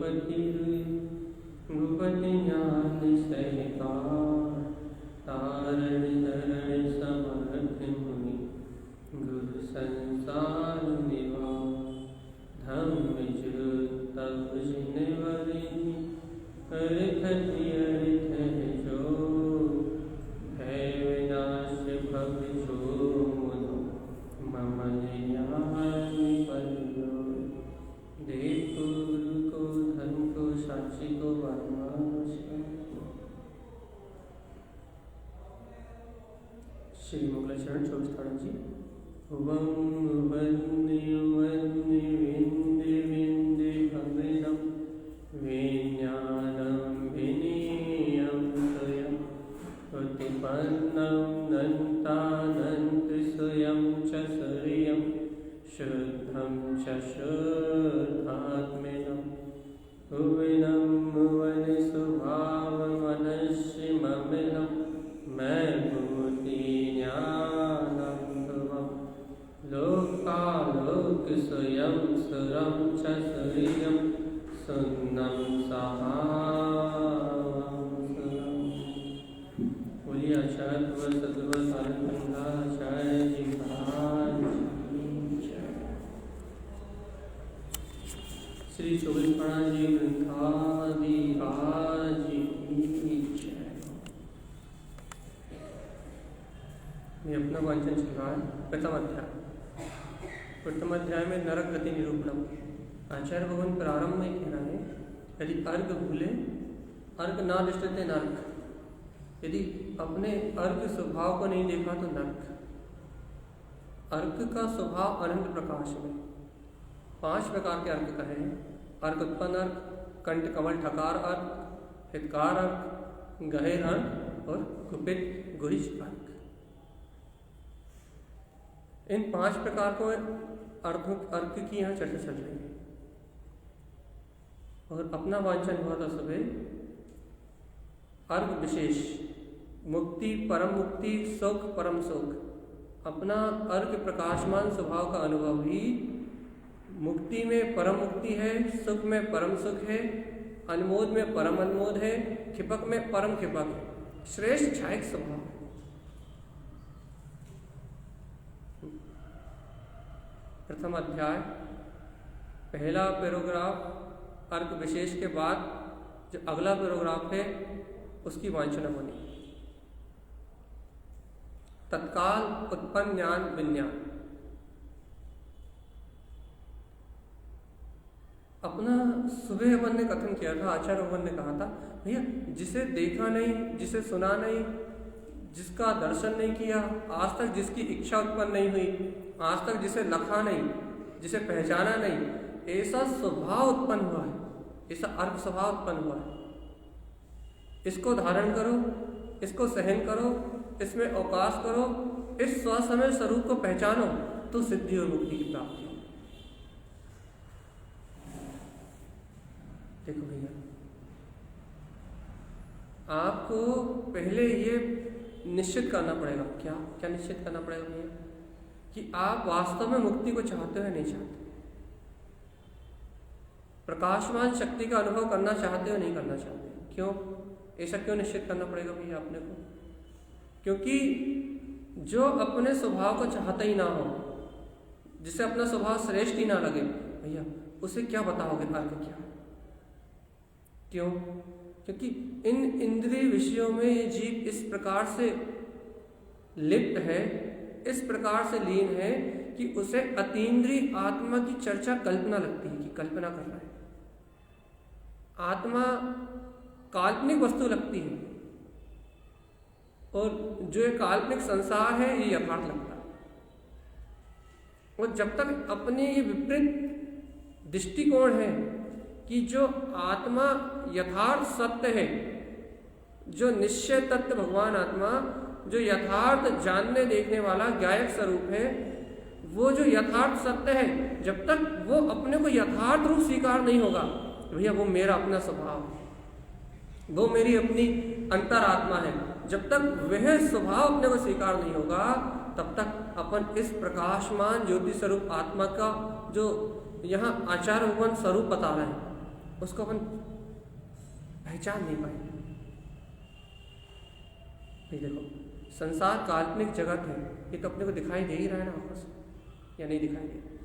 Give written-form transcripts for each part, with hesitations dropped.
भूपति भूपति ज्ञान सहिता तारण धरण समर्थ मुनि गुरु संसार निवा धम्म जो तब जिनवरी अर्थ जो भय विनाश भव जो मुनो मम ज्ञान परिलो देखो गुरु को धन को साक्षी को श्री मंगलाचरण 24 तारण जी। वंदे वंदे विंदे विंदे भगवदं विज्ञानं विनीयं स्वयं उत्पन्नं नन्तानन्त स्वयं च शरीरं शुद्धं च शुद्धात्मेनं भुवनं भुवन स्वभावमनश्यममिनं मैं लोकालोक स्वयं सुरं च शरीरं सुन्नं सहावं सुरं। बोलिए आचार्य सद्गुरु आचार्य जी महाराज श्री 24 तारण जी ग्रंथाधिराज की जय। ये अपना वांचन चल रहा है प्रथम अध्याय में नरक गति निरूपणम। आचार्य भगवान प्रारंभ में कह रहा है यदि अर्घ भूले अर्घ ना दृष्टते नरक, यदि अपने अर्घ स्वभाव को नहीं देखा तो नरक। अर्घ का स्वभाव अनंत प्रकाश में 5 प्रकार के अर्घ कहे हैं। अर्घ उत्पन्न अर्घ, कंठ कमल ठकार अर्घ, हितकार अर्घ, गहेर अर्घ और कुपित गुहिज अर्घ। इन 5 प्रकार को अर्घ की यहाँ चर्चा चल रही है और अपना वांछन हुआ था सुबह अर्घ विशेष मुक्ति, परम मुक्ति, सुख, परम सुख। अपना अर्घ प्रकाशमान स्वभाव का अनुभव ही मुक्ति में परम मुक्ति है, सुख में परम सुख है, अनमोद में परम अनमोद है, खिपक में परम खिपक है, श्रेष्ठ छायक स्वभाव। प्रथम अध्याय पहला पैराग्राफ अर्घ विशेष के बाद जो अगला पैराग्राफ है उसकी वांछना होनी। तत्काल उत्पन्न ज्ञान विज्ञान। अपना सुबह अपन ने कथन किया था, आचार्य भगवान ने कहा था भैया जिसे देखा नहीं, जिसे सुना नहीं, जिसका दर्शन नहीं किया, आज तक जिसकी इच्छा उत्पन्न नहीं हुई, आज तक जिसे लखा नहीं, जिसे पहचाना नहीं, ऐसा स्वभाव उत्पन्न हुआ है, ऐसा अर्घ स्वभाव उत्पन्न हुआ है। इसको धारण करो, इसको सहन करो, इसमें अवकाश करो, इस स्वसमय स्वरूप को पहचानो तो सिद्धि और मुक्ति की प्राप्ति हो। देखो भैया आपको पहले ये निश्चित करना पड़ेगा। क्या क्या निश्चित करना पड़ेगा भैया? कि आप वास्तव में मुक्ति को चाहते हो या नहीं चाहते, प्रकाशमान शक्ति का अनुभव करना चाहते हो नहीं करना चाहते। क्यों ऐसा क्यों निश्चित करना पड़ेगा भैया अपने को? क्योंकि जो अपने स्वभाव को चाहता ही ना हो, जिसे अपना स्वभाव श्रेष्ठ ही ना लगे भैया, उसे क्या बताओगे अर्घ क्या? क्यों? क्योंकि इन इंद्रिय विषयों में ये जीव इस प्रकार से लिप्त है, इस प्रकार से लीन है कि उसे अतीन्द्रिय आत्मा की चर्चा कल्पना लगती है कि कल्पना कर रहा है। आत्मा काल्पनिक वस्तु लगती है और जो ये काल्पनिक संसार है ये यथार्थ लगता है। और जब तक अपने ये विपरीत दृष्टिकोण है कि जो आत्मा यथार्थ सत्य है, जो निश्चय तत्व भगवान आत्मा, जो यथार्थ जानने देखने वाला गायक स्वरूप है, वो जो यथार्थ सत्य है, जब तक वो अपने को यथार्थ रूप स्वीकार नहीं होगा भैया वो मेरा अपना स्वभाव है, वो मेरी अपनी अंतरात्मा है, जब तक वह स्वभाव अपने को स्वीकार नहीं होगा तब तक अपन इस प्रकाशमान ज्योति स्वरूप आत्मा का जो यहाँ आचार्य भगवान स्वरूप बता रहे हैं उसको अपन पहचान नहीं पाए। ये देखो, संसार काल्पनिक जगत है, ये तो अपने को दिखाई दे ही रहा है ना आंखों से, या नहीं दिखाई दे रहा,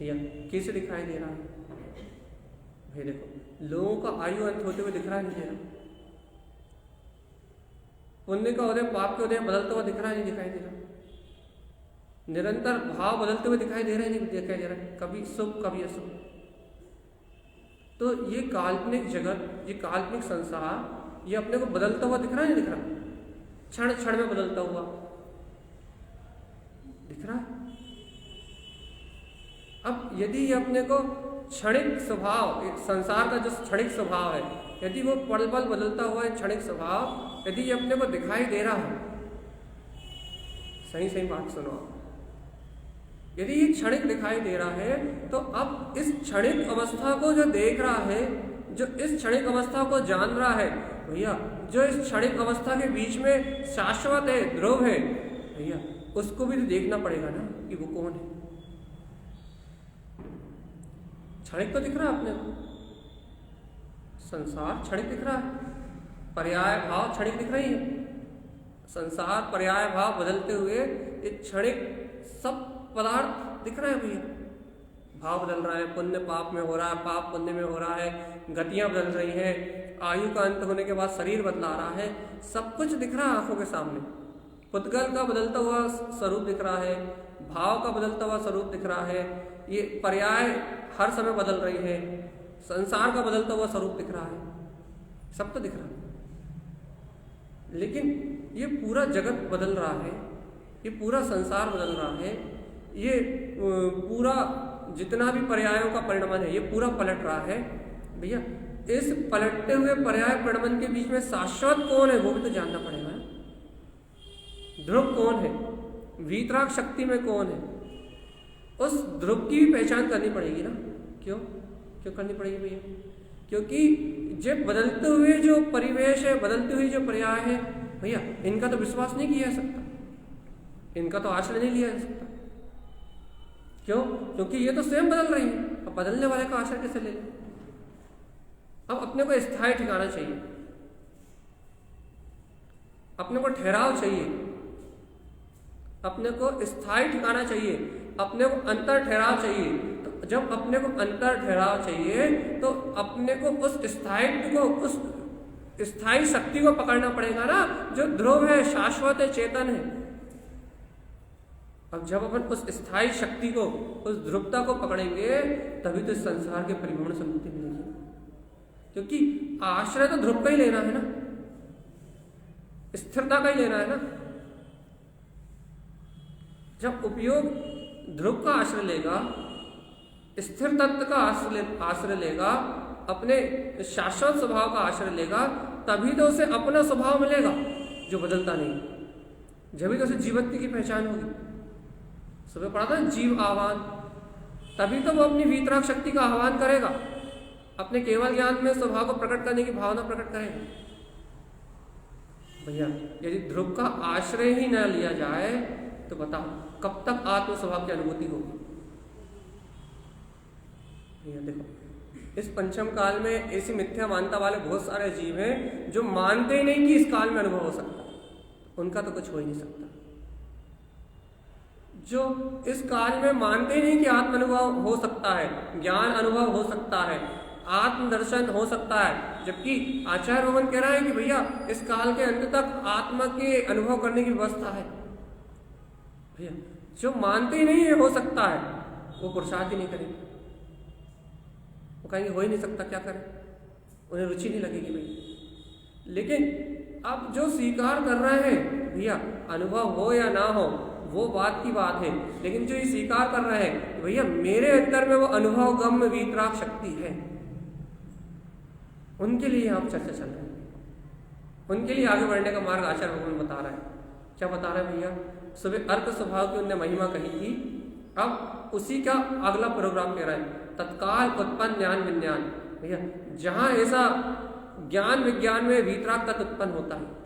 या कैसे दिखाई दे रहा है? भाई देखो, लोगों का आयु अंत होते हुए दिख रहा है, नहीं दे रहा? पुण्य का उदय पाप के उदय बदलता हुआ दिख रहा है, नहीं दिखाई दे रहा? निरंतर भाव बदलते हुए दिखाई दे रहे हैं, नहीं दिखाई दे रहा है? कभी सुख कभी अशुभ। तो ये काल्पनिक जगत, ये काल्पनिक संसार, ये अपने को बदलता हुआ दिख रहा है, नहीं दिख रहा? क्षण क्षण में बदलता हुआ दिख रहा है। अब यदि ये अपने को क्षणिक स्वभाव, संसार का जो क्षणिक स्वभाव है, यदि वो पल पल बदलता हुआ है क्षणिक स्वभाव, यदि ये अपने को दिखाई दे रहा है, सही सही बात सुनो, यदि ये क्षणिक दिखाई दे रहा है, तो अब इस क्षणिक अवस्था को जो देख रहा है, जो इस क्षणिक अवस्था को जान रहा है, भैया जो इस क्षणिक अवस्था के बीच में शाश्वत है, ध्रुव है, भैया उसको भी तो देखना पड़ेगा ना कि वो कौन है। क्षणिक तो दिख रहा है अपने को, संसार क्षणिक दिख रहा है, पर्याय भाव क्षणिक दिख रही है, संसार पर्याय भाव बदलते हुए ये क्षणिक सब पदार्थ दिख रहे हैं भैया। भाव बदल रहा है, पुण्य पाप में हो रहा है, पाप पुण्य में हो रहा है, गतियां बदल रही हैं, आयु का अंत होने के बाद शरीर बदला रहा है, सब कुछ दिख रहा है आंखों के सामने। पुद्गल का बदलता हुआ स्वरूप दिख रहा है, भाव का बदलता हुआ स्वरूप दिख रहा है, ये पर्याय हर समय बदल रही है, संसार का बदलता हुआ स्वरूप दिख रहा है, सब तो दिख रहा है। लेकिन ये पूरा जगत बदल रहा है, ये पूरा संसार बदल रहा है, ये पूरा जितना भी पर्यायों का परिणमन है, ये पूरा पलट रहा है। भैया इस पलटते हुए पर्याय परिणमन के बीच में शाश्वत कौन है, वो भी तो जानना पड़ेगा। ध्रुव कौन है, वीतराग शक्ति में कौन है, उस ध्रुव की भी पहचान करनी पड़ेगी ना। क्यों क्यों करनी पड़ेगी भैया? क्योंकि जब बदलते हुए जो परिवेश है, बदलती हुई जो पर्याय है, भैया इनका तो विश्वास नहीं किया जा सकता, इनका तो आश्रय नहीं लिया जा सकता। क्यों? क्योंकि ये तो स्वयं बदल रही है, अब बदलने वाले का आश्रय कैसे ले लें? अब अपने को स्थायी ठिकाना चाहिए, अपने को ठहराव चाहिए, अपने को स्थायी ठिकाना चाहिए, अपने को अंतर ठहराव चाहिए। तो जब अपने को अंतर ठहराव चाहिए तो अपने को उस स्थायित्व को, उस स्थायी शक्ति को पकड़ना पड़ेगा ना, जो ध्रुव है, शाश्वत है, चेतन है। अब जब अपन उस स्थायी शक्ति को, उस ध्रुवता को पकड़ेंगे, तभी तो इस संसार के परिभ्रमण से मुक्ति मिलेगी। क्योंकि आश्रय तो ध्रुव का ही लेना है ना, स्थिरता का ही लेना है ना। जब उपयोग ध्रुव का आश्रय लेगा, स्थिर तत्व का आश्रय लेगा, अपने शाश्वत स्वभाव का आश्रय लेगा, तभी तो उसे अपना स्वभाव मिलेगा जो बदलता नहीं, जभी तो उसे जीवत्व की पहचान होगी। सुबह पढ़ा था जीव आह्वान, तभी तो वो अपनी वीतराग शक्ति का आह्वान करेगा, अपने केवल ज्ञान में स्वभाव को प्रकट करने की भावना प्रकट करेगा। भैया यदि ध्रुव का आश्रय ही न लिया जाए तो बताओ कब तक आत्म स्वभाव की अनुभूति होगी? भैया देखो, इस पंचम काल में ऐसी मिथ्या मानता वाले बहुत सारे जीव हैं जो मानते ही नहीं कि इस काल में अनुभव हो सकता, उनका तो कुछ हो ही नहीं सकता। जो इस काल में मानते ही नहीं कि आत्म अनुभव हो सकता है, ज्ञान अनुभव हो सकता है, आत्म दर्शन हो सकता है, जबकि आचार्य भगवान कह रहा है कि भैया इस काल के अंत तक आत्मा के अनुभव करने की व्यवस्था है। भैया जो मानते ही नहीं है हो सकता है, वो पुरुषार्थ ही नहीं करेंगे, वो कहेंगे हो ही नहीं सकता, क्या करें, उन्हें रुचि नहीं लगेगी भाई। लेकिन अब जो स्वीकार कर रहे हैं, भैया अनुभव हो या ना हो वो बात की बात है, लेकिन जो ये स्वीकार कर रहे हैं भैया मेरे अंदर में वो अनुभव गम्य वीतराग शक्ति है, उनके लिए यहाँ चर्चा चल रही है। उनके लिए आगे बढ़ने का मार्ग आचार्य भगवान बता रहा है। क्या बता रहे हैं भैया? सुबह अर्थ स्वभाव की उनने महिमा कही थी, अब उसी का अगला प्रोग्राम कह रहा है, तत्काल उत्पन्न ज्ञान विज्ञान। भैया जहाँ ऐसा ज्ञान विज्ञान में वीतराग तत्व उत्पन्न होता है,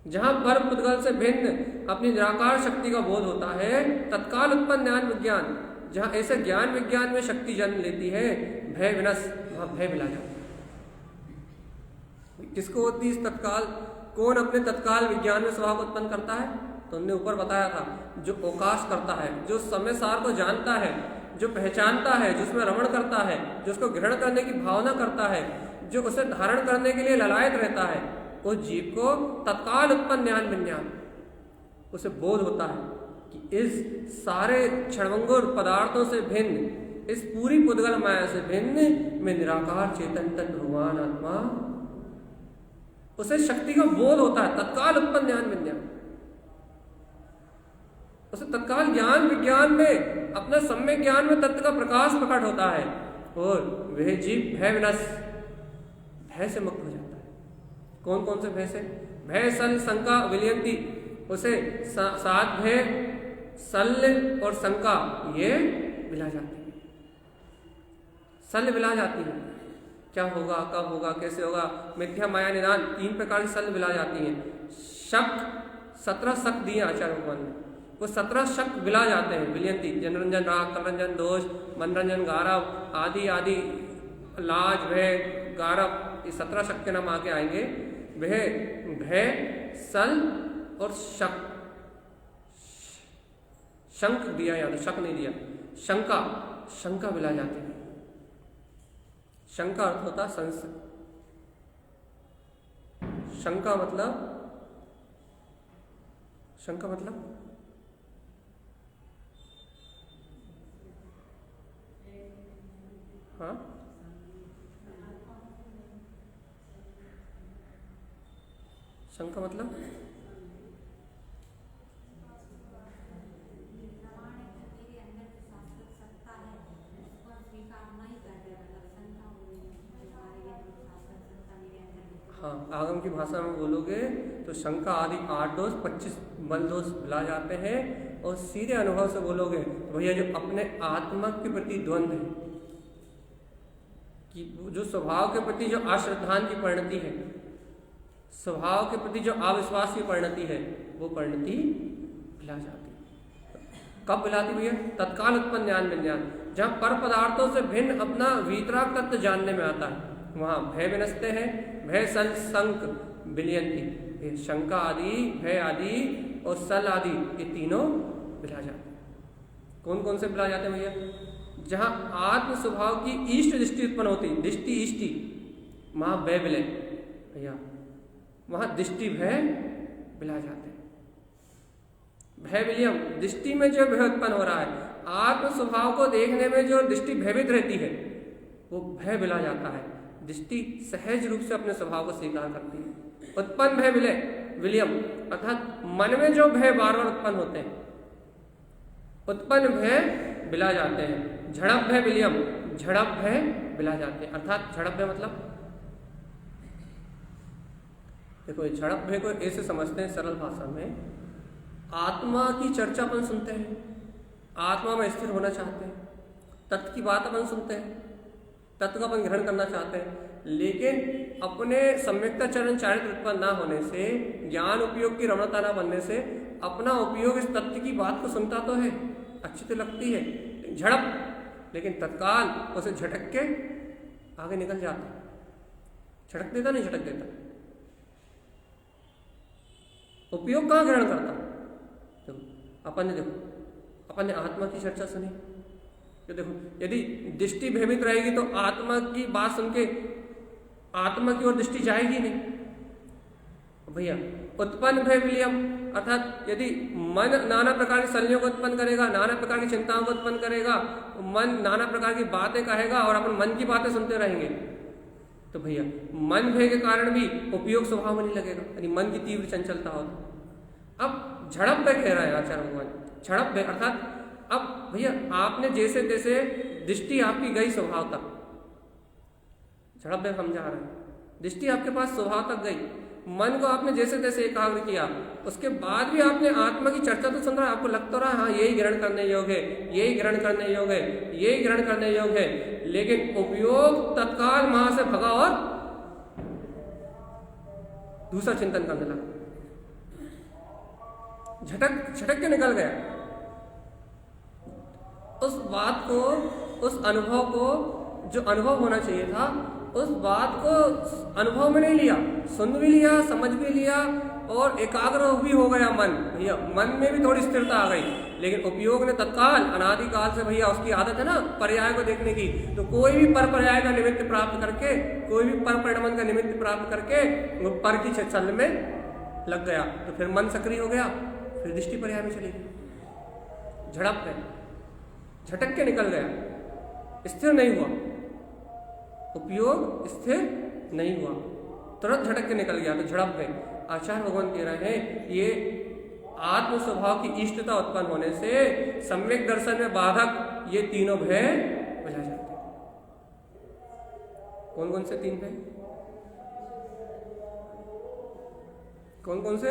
जहाँ पर पुद्गल से भिन्न अपनी निराकार शक्ति का बोध होता है, तत्काल उत्पन्न ज्ञान विज्ञान, जहाँ ऐसे ज्ञान विज्ञान में शक्ति जन्म लेती है, भय विनस, वहाँ भय मिला जाता है। किसको होती है तत्काल? कौन अपने तत्काल विज्ञान में स्वभाव उत्पन्न करता है? तो हमने ऊपर बताया था, जो अवकाश करता है, जो समय सार को जानता है, जो पहचानता है, जिसमें रमण करता है, जो उसको ग्रहण करने की भावना करता है, जो उसे धारण करने के लिए ललायत रहता है, उस जीव को तत्काल उत्पन्न ज्ञान विज्ञान, उसे बोध होता है कि इस सारे क्षणभंगुर पदार्थों से भिन्न, इस पूरी पुद्गल माया से भिन्न में निराकार चेतन तत्व भगवान आत्मा, उसे शक्ति का बोध होता है, तत्काल उत्पन्न ज्ञान विज्ञान। उसे तत्काल ज्ञान विज्ञान में, अपने सम्यक ज्ञान में तत्व का प्रकाश प्रकट होता है और वह जीव भय विनस, भय से मुक्त हो जाता है। कौन कौन से भय से? भय सल शंका विलयंती, उसे सात भय शल्य और शंका ये विला जाती है। शल्य विला जाती है, क्या होगा, कब होगा, कैसे होगा, मिथ्या माया निदान, 3 प्रकार की शल्य विला जाती है। शक, 17 शक दिए आचार्य भगवान ने, वो 17 शक विला जाते हैं। विलयंती, जनरंजन राग, कलरंजन दोष, मनरंजन गारव आदि आदि, लाज भय गारव, ये 17 शक के नाम आगे आएंगे। वह भय सल और शक, शंक दिया या तो शक नहीं दिया, शंका, शंका विला जाती है। शंका अर्थ होता संशय, शंका मतलब, शंका मतलब हाँ, शंका मतलब हाँ, आगम की भाषा में बोलोगे तो शंका आदि 8 दोष 25 बल दोष ला जाते हैं। और सीधे अनुभव से बोलोगे तो भैया जो अपने आत्मा के प्रति द्वंद्व है, कि जो स्वभाव के प्रति जो अश्रद्धान की परिणति है, स्वभाव के प्रति जो अविश्वास की परिणति है, वो परिणति भुला जाती है। कब भुलाती भैया? तत्काल उत्पन्न ज्ञान विज्ञान, जहाँ पर पदार्थों से भिन्न अपना वीतराग तत्व जानने में आता है, वहाँ भय विनसते हैं। भय सल संक विलयंती, शंका आदि, भय आदि और सल आदि, ये तीनों भुला जाते हैं। कौन कौन से भुला जाते हैं भैया? जहाँ आत्म स्वभाव की इष्ट दृष्टि उत्पन्न होती, दृष्टि इष्टि, वहाँ भय विलय भैया, वहाँ दृष्टि भय भुला जाते हैं। भय विलियम, दृष्टि में जो भय उत्पन्न हो रहा है, आत्म स्वभाव को देखने में जो दृष्टि भयभीत रहती है, वो भय भुला जाता है। दृष्टि सहज रूप से अपने स्वभाव को स्वीकार करती है। उत्पन्न भय विलय विलियम, अर्थात मन में जो भय बार बार उत्पन्न होते हैं, उत्पन्न भय विला जाते हैं। झड़प भय विलियम, झड़प भय विला जाते हैं। अर्थात झड़प भय मतलब देखो, झड़प भय को ऐसे समझते हैं सरल भाषा में, आत्मा की चर्चा अपन सुनते हैं, आत्मा में स्थिर होना चाहते हैं, तत्व की बात अपन सुनते हैं, तत्व का अपन ग्रहण करना चाहते हैं, लेकिन अपने सम्यक्ता चरण चारित्र उत्पन्न ना होने से, ज्ञान उपयोग की रमणता ना बनने से, अपना उपयोग इस तत्व की बात को सुनता तो है, अच्छी तो लगती है, झड़प, लेकिन तत्काल उसे झटक के आगे निकल जाता। झटक देता नहीं, झटक देता, उपयोग कहाँ ग्रहण करता? तो अपन ने देखो, अपन ने आत्मा की चर्चा सुनी, तो देखो यदि दृष्टि भयभीत रहेगी तो आत्मा की बात सुन के आत्मा की ओर दृष्टि जाएगी नहीं भैया। उत्पन्न भय विलियम, अर्थात यदि मन नाना प्रकार की शल्यों को उत्पन्न करेगा, नाना प्रकार की चिंताओं को उत्पन्न करेगा, मन नाना प्रकार की बातें कहेगा और अपन मन की बातें सुनते रहेंगे, तो भैया मन भय के कारण भी उपयोग स्वभाव में नहीं लगेगा, यानी मन की तीव्र चंचलता होती। अब झड़प भय कह रहा है आचार्य भगवान, झड़प भय अर्थात अब भैया आपने जैसे तैसे दृष्टि आपकी गई स्वभाव तक, झड़प भय समझा रहा है, दृष्टि आपके पास स्वभाव तक गई, मन को आपने जैसे तैसे एकाग्र किया, उसके बाद भी आपने आत्मा की चर्चा तो सुन रहा है, आपको लग तो रहा है हाँ यही ग्रहण करने योग्य है, यही ग्रहण करने योग्य है, यही ग्रहण करने योग्य है, लेकिन उपयोग तत्काल वहां से भगा और दूसरा चिंतन करने लगा, झटक के निकल गया। उस बात को, उस अनुभव को, जो अनुभव होना चाहिए था, उस बात को अनुभव में नहीं लिया, सुन भी लिया, समझ भी लिया और एकाग्र भी हो गया मन। भैया मन में भी थोड़ी स्थिरता आ गई, लेकिन उपयोग ने तत्काल अनादिकाल से भैया उसकी आदत है ना पर्याय को देखने की, तो कोई भी पर पर्याय का निमित्त प्राप्त करके, कोई भी पर परिणमन का निमित्त प्राप्त करके वो पर की छल में लग गया, तो फिर मन सक्रिय हो गया, फिर दृष्टि पर्याय में चली गई, झड़प में झटक के निकल गया, स्थिर नहीं हुआ, उपयोग स्थिर नहीं हुआ, तुरंत झटक के निकल गया, तो झड़प में। आचार्य भगवान कह रहे हैं ये आत्म स्वभाव की इष्टता उत्पन्न होने से सम्यक दर्शन में बाधक ये तीनों भय बुझा जाते हैं। कौन कौन से तीन भय? कौन कौन से?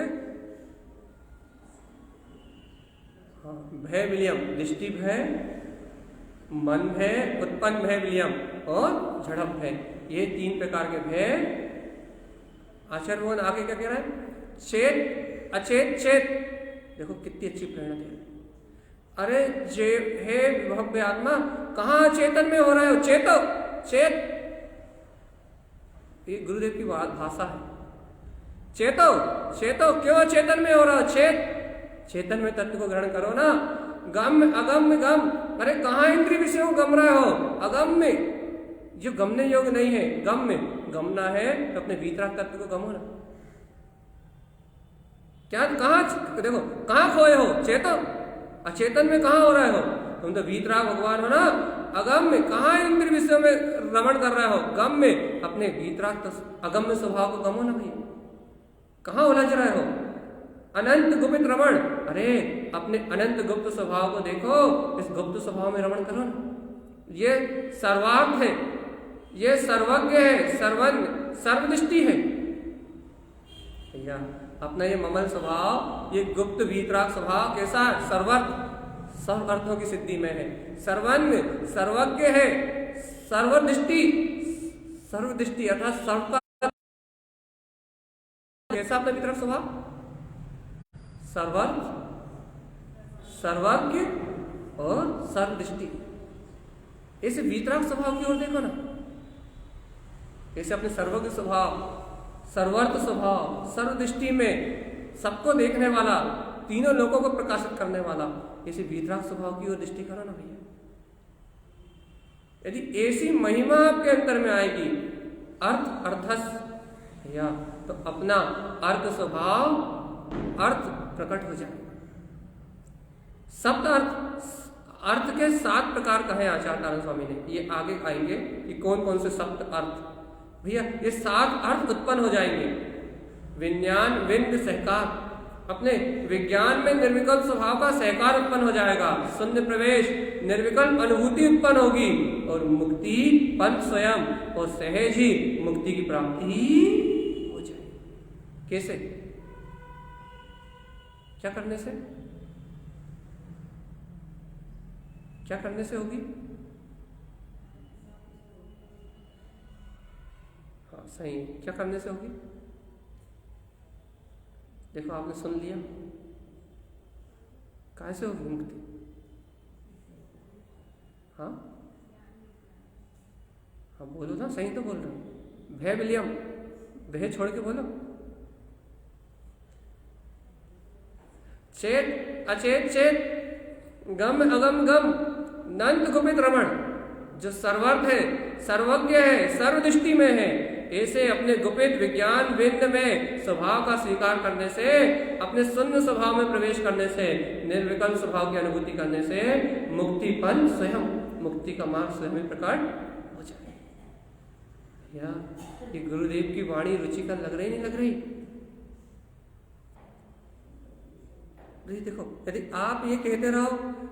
हाँ, भय विलियम, दृष्टि भय, मन भय, उत्पन्न भय विलियम और झड़प भय, ये तीन प्रकार के भय। आचार्य भगवान आगे क्या कह रहे हैं? चेत अचेत चेत, देखो कितनी अच्छी प्रेरणा दे रहे हैं। अरे जे हे भव्य आत्मा, कहाँ चेतन में हो रहे हो? चेतो, चेत, ये गुरुदेव की भाषा है। चेतो, चेतो, क्यों चेतन में हो रहा हो? चेत, चेतन में तत्व को ग्रहण करो ना। गम अगम गम, अरे कहाँ इंद्रिय विषयों को गम रहे हो? अगम में, जो गमने योग्य नहीं है, गम में गमना है तो अपने वीतराग तत्व को गमो ना। क्या कहाँ देखो, कहाँ खोए हो? चेतो, अचेतन में कहाँ हो रहे हो? तुम तो वीतराग भगवान हो ना। अगम में, कहाँ इंद्रिय विषयों में रमण कर रहे हो? गम में, अपने वीतराग अगम्य स्वभाव को गमो ना भाई, कहाँ उलझ रहे हो? अनंत गुप्त रमण, अरे अपने अनंत गुप्त स्वभाव को देखो, इस गुप्त स्वभाव में रमण करो ना। ये सर्वार्थ है, ये सर्वज्ञ है, सर्वदृष्टि है भैया। अपना ये ममल स्वभाव, ये गुप्त वीतराग स्वभाव कैसा? सर्वर्थ, सब अर्थों की सिद्धि में है, सर्वज्ञ, सर्वज्ञ है, सर्वदृष्टि, सर्वदृष्टि अर्थात सर्व का कैसा अपना वीतराग स्वभाव? सर्वर्थ, सर्वज्ञ और सर्वदृष्टि। इस वीतराग स्वभाव की ओर देखो ना, ऐसे अपने सर्वज्ञ स्वभाव, सर्वर्थ स्वभाव, सर्वदृष्टि में सबको देखने वाला, तीनों लोगों को प्रकाशित करने वाला, ऐसे वीतराग स्वभाव की ओर दृष्टि करो ना भैया। यदि ऐसी महिमा आपके अंतर में आएगी, अर्थ अर्थस भैया, तो अपना अर्थ स्वभाव, अर्थ प्रकट हो जाएगा। सप्त अर्थ के 7 प्रकार कहे आचार्य तारण स्वामी ने, ये आगे आएंगे कि कौन कौन से सप्त अर्थ भैया, ये 7 अर्थ उत्पन्न हो जाएंगे। विज्ञान विंद सहकार, अपने विज्ञान में निर्विकल्प स्वभाव का सहकार उत्पन्न हो जाएगा, शून्य प्रवेश, निर्विकल्प अनुभूति उत्पन्न होगी और मुक्ति पंथ स्वयं और सहज ही मुक्ति की प्राप्ति हो जाएगी। कैसे? क्या करने से? क्या करने से होगी? हाँ सही, क्या करने से होगी? देखो आपने सुन लिया, कैसे होगी मुक्ति? हाँ हाँ बोलो ना, सही तो बोल रहा हूँ। भय विलियम, भय छोड़ के बोलो। चेत अचेत चेत, गम अगम गम, नंद गुपित रमण, जो सर्वर्थ है, सर्वज्ञ है, सर्वदृष्टि में है, ऐसे अपने गुपित विज्ञान विंद में स्वभाव का स्वीकार करने से, अपने शून्य स्वभाव में प्रवेश करने से, निर्विकल्प स्वभाव की अनुभूति करने से मुक्ति पंथ स्वयं, मुक्ति का मार्ग स्वयं प्रकट हो जाए। या ये गुरुदेव की वाणी रुचिकर लग रही नहीं लग रही? देखो, यदि आप ये कहते रहो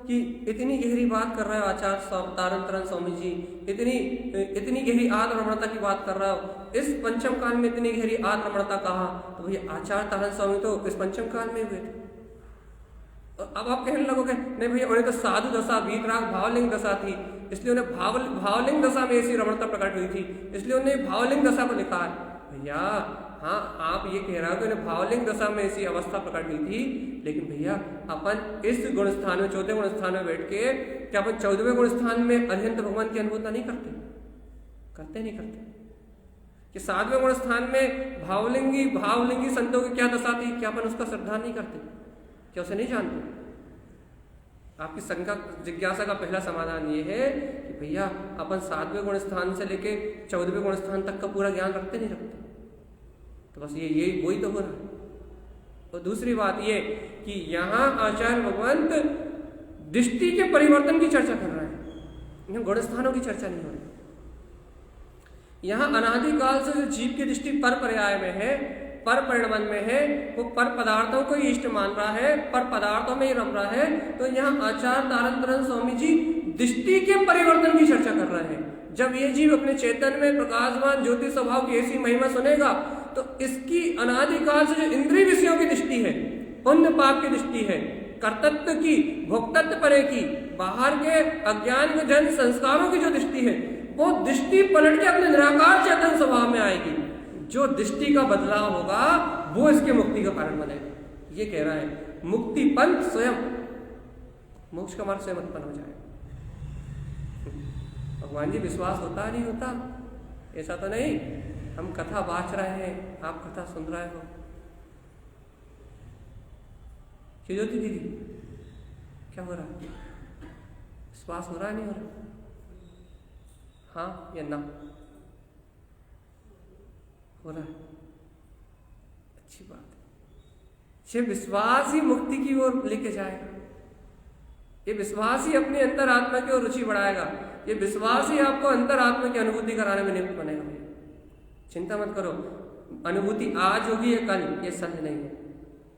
कि इतनी गहरी बात कर रहे हो आचार्य तारण स्वामी जी, इतनी गहरी आत्मरमणता की बात कर रहे हो, इस पंचम काल में इतनी गहरी आत्मरमणता कहा, तो भैया आचार्य तारण स्वामी तो इस पंचम काल में हुए थे। और अब आप कहने लगोगे नहीं भैया उन्हें तो साधु दशा, वीतराग भावलिंग दशा थी, इसलिए उन्हें भावलिंग दशा में ऐसी रमणता प्रकट हुई थी, इसलिए उन्हें भावलिंग दशा को लिखा है। भैया हाँ आप ये कह रहे हो कि उन्हें भावलिंग दशा में ऐसी अवस्था प्रकट हुई थी, लेकिन भैया अपन इस गुण स्थान में, चौथे गुण स्थान में बैठ के क्या अपन 14वें गुण स्थान में अरिहंत भगवान की अनुभूति नहीं करते? करते नहीं करते? कि 7वें गुण स्थान में भावलिंगी संतों की क्या दशा थी, क्या अपन उसका श्रद्धा नहीं करते? क्या उसे नहीं जानते? आपकी शंका जिज्ञासा का पहला समाधान ये है कि भैया अपन 7वें गुण स्थान से लेके 14वें गुण स्थान तक का पूरा ज्ञान रखते नहीं रखते? तो बस ये वही तो हो रहा है। और दूसरी बात ये कि यहाँ आचार्य भगवंत दृष्टि के परिवर्तन की चर्चा कर रहे हैं, यहाँ गुण स्थानों की चर्चा नहीं हो रही। यहाँ अनादिकाल से जो जीव की दृष्टि पर पर्याय में है, पर परिणमन में है, वो पर पदार्थों को ही इष्ट मान रहा है, पर पदार्थों में ही रम रहा है। तो यहाँ आचार्य तारतरन स्वामी जी दृष्टि के परिवर्तन की चर्चा कर रहे हैं। जब ये जीव अपने चेतन में प्रकाशमान ज्योति स्वभाव की ऐसी महिमा सुनेगा तो इसकी अनादिकाल से जो इंद्रिय विषयों की दृष्टि है, पुण्य पाप की दृष्टि है, कर्तत्व की, भोक्तत्व परे की, बाहर के अज्ञान के जन संस्कारों की जो दृष्टि है, वो दृष्टि पलट के अपने निराकार चेतन स्वभाव में आएगी। जो दृष्टि का बदलाव होगा वो इसके मुक्ति का कारण बनेगा। ये कह रहा है मुक्ति पंथ स्वयं, मोक्ष का मार्ग स्वयं उत्पन्न हो जाएगा। भगवान जी विश्वास होता नहीं होता? ऐसा तो नहीं हम कथा बाँच रहे हैं, आप कथा सुन रहे हो। ज्योति दीदी क्या हो रहा है? विश्वास हो रहा नहीं हो रहा? हाँ या ना? हो रहा है, अच्छी बात है। ये विश्वास ही मुक्ति की ओर लेके जाएगा। ये विश्वास ही अपने अंतर आत्मा की ओर रुचि बढ़ाएगा। ये विश्वास ही आपको अंतर आत्मा की अनुभूति कराने में नियुक्त बनेगा। चिंता मत करो, अनुभूति आज होगी या कल, ये सच नहीं है।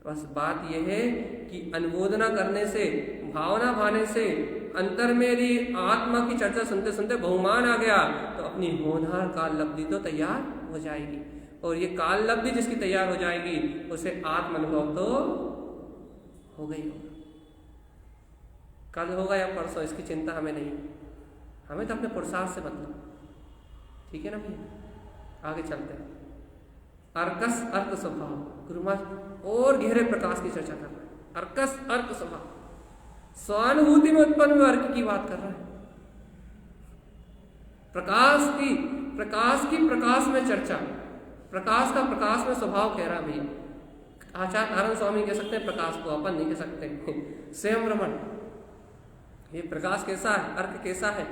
बस बात यह है कि अनुमोदना करने से, भावना भाने से, अंतर मेरी आत्मा की चर्चा सुनते सुनते बहुमान आ गया तो अपनी होनहार काल लब्धि तो तैयार हो जाएगी। और ये काल लब्धि जिसकी तैयार हो जाएगी उसे आत्म अनुभव तो हो गई होगा। कल होगा या परसों, इसकी चिंता हमें नहीं, हमें तो अपने पुरुषार्थ से मतलब। ठीक है ना भैया? आगे चलते हैं। अर्कस अर्क स्वभाव, गुरु महाराज और गहरे प्रकाश की चर्चा कर रहे हैं। अर्कस अर्क स्वभाव, स्वानुभूति में उत्पन्न हुए अर्क की बात कर रहे हैं। प्रकाश की प्रकाश में चर्चा, प्रकाश का प्रकाश में स्वभाव कह रहा है भैया। आचार्य तारण स्वामी कह सकते हैं प्रकाश को, अपन नहीं कह सकते। स्वयं रमण, ये प्रकाश कैसा है, अर्क कैसा है,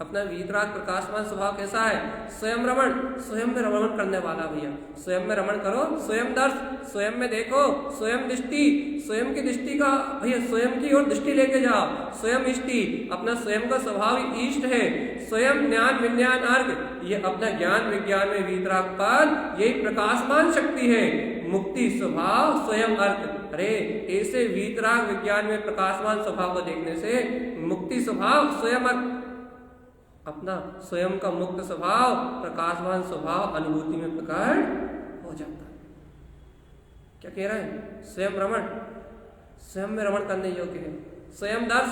अपना वीतराग प्रकाशमान स्वभाव कैसा है? स्वयं रमण, स्वयं में रमण करने वाला भैया। स्वयं में रमण करो, स्वयं दर्श, स्वयं में देखो, स्वयं दृष्टि, स्वयं की दृष्टि का भैया स्वयं की ओर दृष्टि लेके जाओ। स्वयं इष्टि, अपना स्वयं का स्वभाव ही इष्ट है। स्वयं ज्ञान विज्ञान अर्घ, ये अपना ज्ञान विज्ञान में वीतराग पद, यही प्रकाशमान शक्ति है। मुक्ति स्वभाव स्वयं अर्थ। अरे ऐसे वीतराग विज्ञान में प्रकाशमान स्वभाव को देखने से मुक्ति स्वभाव स्वयं अर्थ, अपना स्वयं का मुक्त स्वभाव, प्रकाशमान स्वभाव अनुभूति में प्रकट हो जाता है। क्या कह रहे हैं? स्वयं रमण, स्वयं में रमण करने योग्य है। स्वयं दर्श,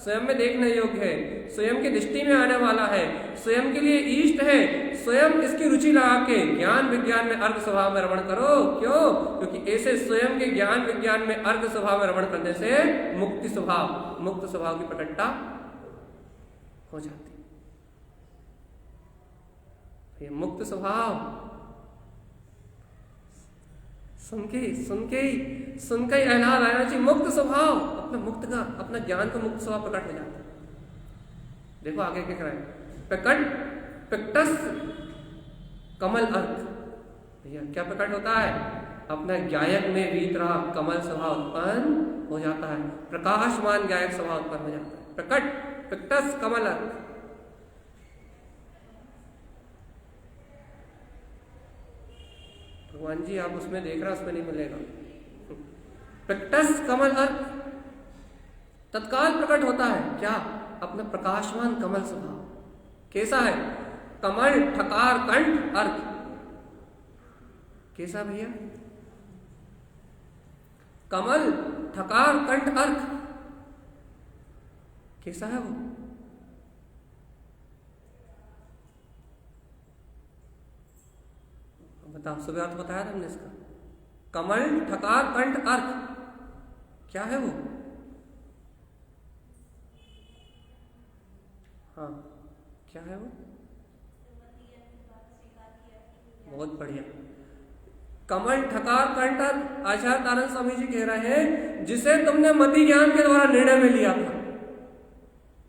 स्वयं में देखने योग्य है। स्वयं की दृष्टि में आने वाला है, स्वयं के लिए इष्ट है। स्वयं इसकी रुचि लगा के ज्ञान विज्ञान में अर्घ स्वभाव में रमण करो। क्यों? क्योंकि ऐसे स्वयं के ज्ञान विज्ञान में अर्घ स्वभाव में रमण करने से मुक्ति स्वभाव, मुक्त स्वभाव की प्रकटता हो जाती। ये मुक्त स्वभाव सुन के ही एहलाल आना चाहिए। मुक्त स्वभाव, अपना मुक्त का, अपना ज्ञान का मुक्त स्वभाव प्रकट हो जाता है। देखो आगे क्या कह रहा है? प्रकट प्रकटस कमल अर्थ। भैया क्या प्रकट होता है? अपना गायक में वीतराग कमल स्वभाव उत्पन्न हो जाता है, प्रकाशमान गायक स्वभाव उत्पन्न हो जाता है। प्रकट प्रकटस कमल अर्थ। भगवान जी आप उसमें देख रहे हैं, उसमें नहीं मिलेगा। प्रकटस कमल अर्थ, तत्काल प्रकट होता है क्या? अपना प्रकाशमान कमल स्वभाव कैसा है? कमल ठकार कंठ अर्थ कैसा भैया? कमल ठकार कंठ अर्थ कैसा है वो? बताओ, सुबह अर्थ बताया था हमने इसका। कमल, ठकार, कंठ, अर्क, क्या है वो? हाँ, क्या है वो? बहुत बढ़िया। कमल, ठकार, कंठ, अर्क, आचार्य तारण स्वामी जी कह रहे हैं जिसे तुमने मति ज्ञान के द्वारा निर्णय में लिया था,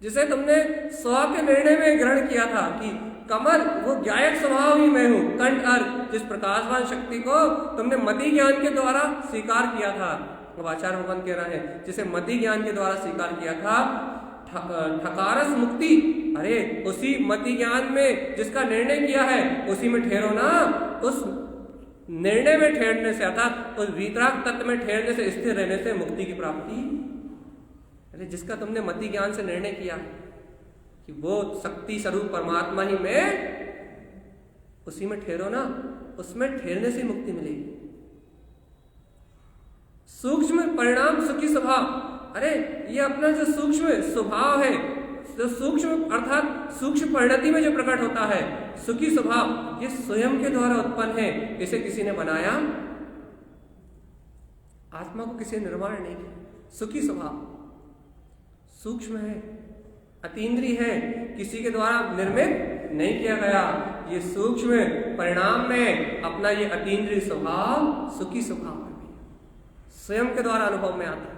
जिसे तुमने स्व के निर्णय में ग्रहण किया था कि कमल वो ज्ञायक स्वभाव ही मैं हूं, कंठ अर्क जिस प्रकाशवान शक्ति को तुमने मति ज्ञान के द्वारा स्वीकार किया था। अब आचार्य भगवान कह रहे हैं जिसे मति ज्ञान के द्वारा स्वीकार किया था, ठकारस मुक्ति, अरे उसी मति ज्ञान में जिसका निर्णय किया है उसी में ठहरो ना। उस निर्णय में ठहरने से अर्थात उस वीतराग तत्व में ठहरने से, स्थिर रहने से मुक्ति की प्राप्ति। अरे जिसका तुमने मति ज्ञान से निर्णय किया कि वो शक्ति स्वरूप परमात्मा ही मैं, उसी में ठहरो ना, उसमें ठहरने से मुक्ति मिलेगी। सूक्ष्म परिणाम सुखी स्वभाव, अरे ये अपना जो सूक्ष्म स्वभाव है, जो सूक्ष्म अर्थात सूक्ष्म परिणति में जो प्रकट होता है सुखी स्वभाव, ये स्वयं के द्वारा उत्पन्न है। इसे किसी ने बनाया? आत्मा को किसी ने निर्माण नहीं किया। सुखी स्वभाव सूक्ष्म है, अतीन्द्रिय है, किसी के द्वारा निर्मित नहीं किया गया। ये सूक्ष्म परिणाम में अपना ये अतीन्द्रिय स्वभाव सुखी स्वभाव है, स्वयं के द्वारा अनुभव में आता है,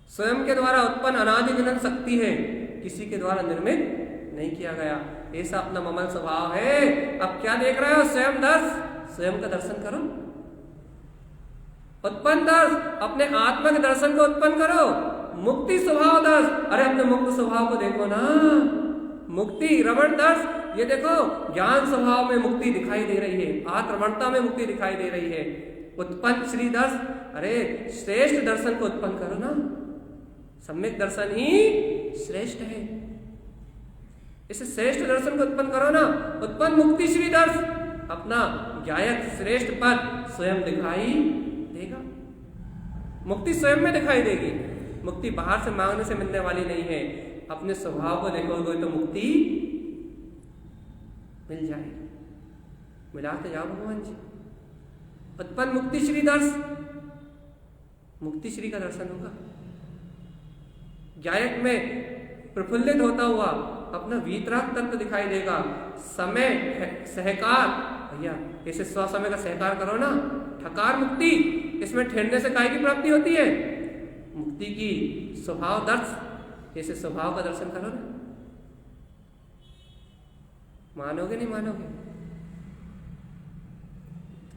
स्वयं के द्वारा उत्पन्न अनादि अनंत शक्ति है, किसी के द्वारा निर्मित नहीं किया गया। ऐसा अपना ममल स्वभाव है। अब क्या देख रहे हो? स्वयं दर्श, स्वयं का दर्शन करो। उत्पन्न दर्श, अपने आत्मा के दर्शन को उत्पन्न करो। मुक्ति स्वभाव दर्श, अरे अपने मुक्त स्वभाव को देखो ना। मुक्ति रमण दर्श, ये देखो ज्ञान स्वभाव में मुक्ति दिखाई दे रही है, आत्मरमणता में मुक्ति दिखाई दे रही है। उत्पन्न श्री दर्श, अरे श्रेष्ठ दर्शन को उत्पन्न करो ना। सम्यक दर्शन ही श्रेष्ठ है, इसे श्रेष्ठ दर्शन को उत्पन्न करो ना। उत्पन्न मुक्ति श्री दर्श, अपना ज्ञायक श्रेष्ठ पद स्वयं दिखाई देगा। मुक्ति स्वयं में दिखाई देगी। मुक्ति बाहर से मांगने से मिलने वाली नहीं है। अपने स्वभाव को देखोगे तो मुक्ति मिल जाएगी। मिलाते जाओ भगवान जी। उत्पन्न मुक्ति श्री दर्श, मुक्ति श्री का दर्शन होगा। ज्ञायक में प्रफुल्लित होता हुआ अपना वीतराग तत्व दिखाई देगा। समय सहकार, भैया ऐसे स्व समय का सहकार करो ना। ठकार मुक्ति, इसमें ठहरने से काय की प्राप्ति होती है? मुक्ति की। स्वभाव दर्श, ऐसे स्वभाव का दर्शन करो ना। मानोगे नहीं मानोगे?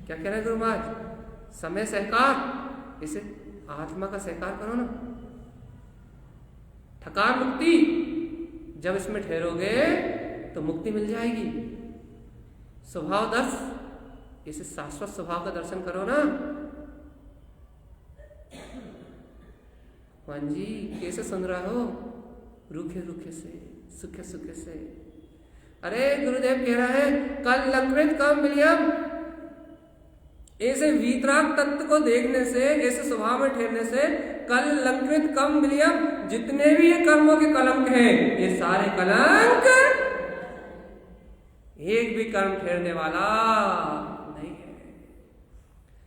क्या कह रहे हैं गुरु महाराज? समय सहकार, इसे आत्मा का सहकार करो ना। ठकार मुक्ति, जब इसमें ठहरोगे तो मुक्ति मिल जाएगी। स्वभाव दर्श, इसे शाश्वत स्वभाव का दर्शन करो ना। भगवान जी कैसे सुन रहे हो? रूखे रूखे से, सुखे सुखे से। अरे गुरुदेव कह रहा है कल लंकृत कम विलियम, ऐसे वीतराग तत्व को देखने से, ऐसे स्वभाव में ठहरने से, कल लंकृत कम विलियम, जितने भी ये कर्मों के कलंक हैं, ये सारे कलंक, एक भी कर्म ठहरने वाला नहीं है।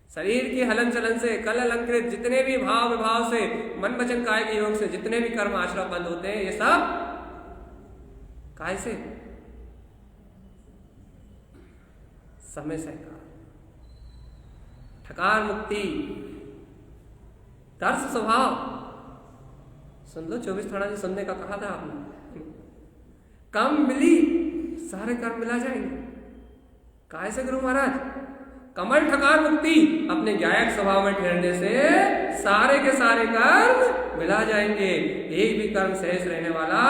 शरीर की हलन चलन से, कल अलंकृत जितने भी भाव विभाव से, मन वचन काय के योग से जितने भी कर्म आश्रम बंद होते हैं, ये सब काय से? समय सहकार। ठकार मुक्ति, दर्श स्वभाव। सुन लो 24 थाना जी सुनने का कहा था आपने। कम मिली, सारे कर्म मिला जाएंगे। काय से गुरु महाराज? कमल ठकार मुक्ति, अपने ज्ञायक स्वभाव में ठहरने से सारे के सारे कर्म मिला जाएंगे। एक भी कर्म सहज रहने वाला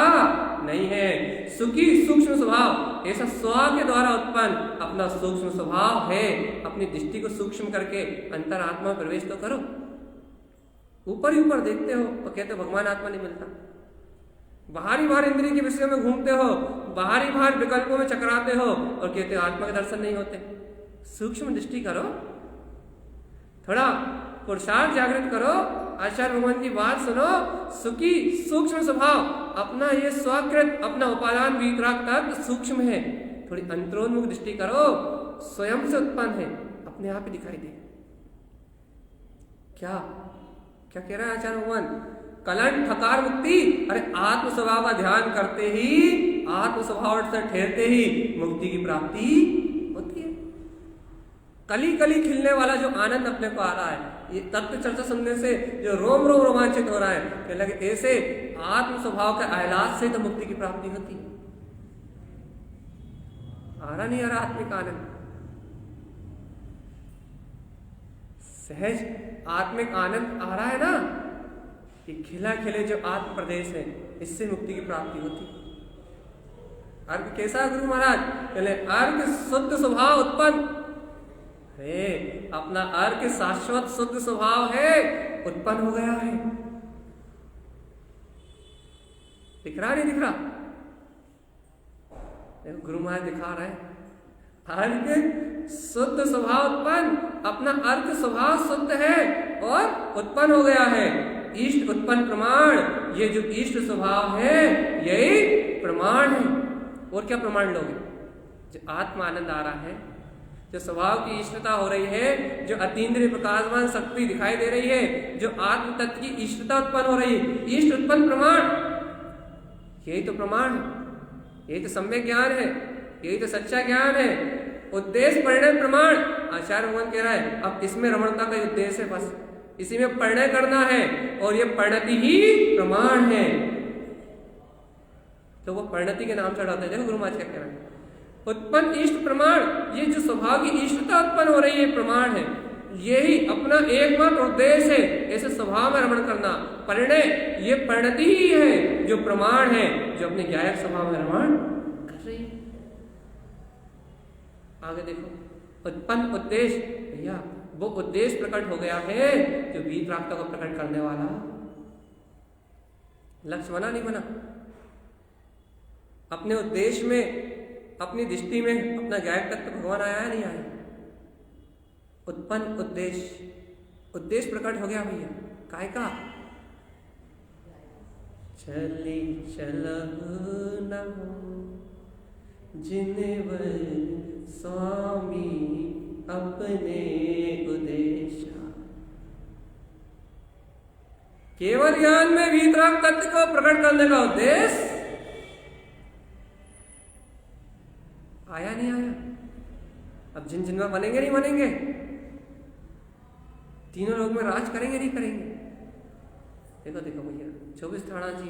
नहीं है। सुखी सूक्ष्म स्वभाव, ऐसा स्व के द्वारा उत्पन्न अपना सूक्ष्म स्वभाव है। अपनी दृष्टि को सूक्ष्म करके अंतरात्मा में प्रवेश तो करो। ऊपर ही ऊपर देखते हो और कहते हो भगवान आत्मा नहीं मिलता। बाहरी बाहर इंद्रिय के विषय में घूमते हो, बाहरी बाहर विकल्पों में चकराते हो और कहते हो आत्मा के दर्शन नहीं होते। सूक्ष्म दृष्टि करो, थोड़ा पुरुषार्थ जागृत करो, आचार्य भगवान की बात सुनो। सुखी सूक्ष्म स्वभाव, अपना ये स्वकृत, अपना उपादान वीतराग तत्व सूक्ष्म है, थोड़ी अंतरोन्मुख दृष्टि करो, स्वयं से उत्पन्न है, अपने आप ही दिखाई दे। क्या क्या कह रहा है आचार्य भगवान? कलंक थकार मुक्ति, अरे आत्म स्वभाव का ध्यान करते ही, आत्म स्वभाव से ठहरते ही मुक्ति की प्राप्ति होती है। कली कली खिलने वाला जो आनंद अपने को आ रहा है, ये तत्व चर्चा सुनने से जो रोम रोम रोमांचित हो रहा है, कि लगे ऐसे आत्म स्वभाव के आह्लाद से तो मुक्ति की प्राप्ति होती है। आ रहा नहीं आ रहा आत्मिक आनंद? सहज आत्मिक आनंद आ रहा है ना, कि खिला खिले जो आत्म प्रदेश है, इससे मुक्ति की प्राप्ति होती। अर्घ कैसा गुरु महाराज? पहले अर्घ शुद्ध स्वभाव उत्पन्न है, अपना अर्घ शाश्वत शुद्ध स्वभाव है, उत्पन्न हो गया है। दिख रहा नहीं दिख रहा? देखो गुरु महाराज दिखा रहे हैं, अर्घ शुद्ध स्वभाव उत्पन्न, अपना अर्घ स्वभाव शुद्ध है और उत्पन्न हो गया है। इष्ट उत्पन्न प्रमाण, ये जो इष्ट स्वभाव है यही प्रमाण है। और क्या प्रमाण लोगे? जो आत्म आनंद आ रहा है, जो स्वभाव की इष्टता हो रही है, जो अतीन्द्रिय प्रकाशमान शक्ति दिखाई दे रही है, जो आत्म तत्व की इष्टता उत्पन्न हो रही है, इष्ट उत्पन्न प्रमाण, यही तो प्रमाण है, यही तो सम्यक ज्ञान है, यही तो सच्चा ज्ञान है। उद्देश्य परिणय प्रमाण, आचार्य भगवान कह रहा है अब इसमें रमणता का उद्देश्य है, बस इसी में परिणय करना है, और ये परिणति ही प्रमाण है। तो वो परिणति के नाम चढ़ाते हैं। देखो गुरु महाराज क्या कह रहे हैं, उत्पन्न इष्ट प्रमाण, ये जो स्वभाव की इष्टता उत्पन्न हो रही है प्रमाण है, यही अपना एकमात्र उद्देश्य है, ऐसे स्वभाव में रमण करना। परिणय, ये परिणति ही है जो प्रमाण है, जो अपने ज्ञायक स्वभाव में रमण कर रही है। आगे देखो, उत्पन्न उद्देश्य, भैया वो उद्देश्य प्रकट हो गया है जो वीतरागता को प्रकट करने वाला। लक्ष्य बना नहीं बना? अपने उद्देश्य में, अपनी दृष्टि में अपना ज्ञायक तत्व भगवान आया है नहीं आया? उत्पन्न उद्देश्य, उद्देश्य प्रकट हो गया भैया। काय का? चली चलहु न जिनवर स्वामी अपने उद्देश्य। केवल ज्ञान में वीतराग तत्व को प्रकट करने का उद्देश्य आया नहीं आया? अब जिन जिनवा बनेंगे नहीं बनेंगे, तीनों लोग में राज करेंगे नहीं करेंगे? देखो देखो भैया, 24 थाना जी,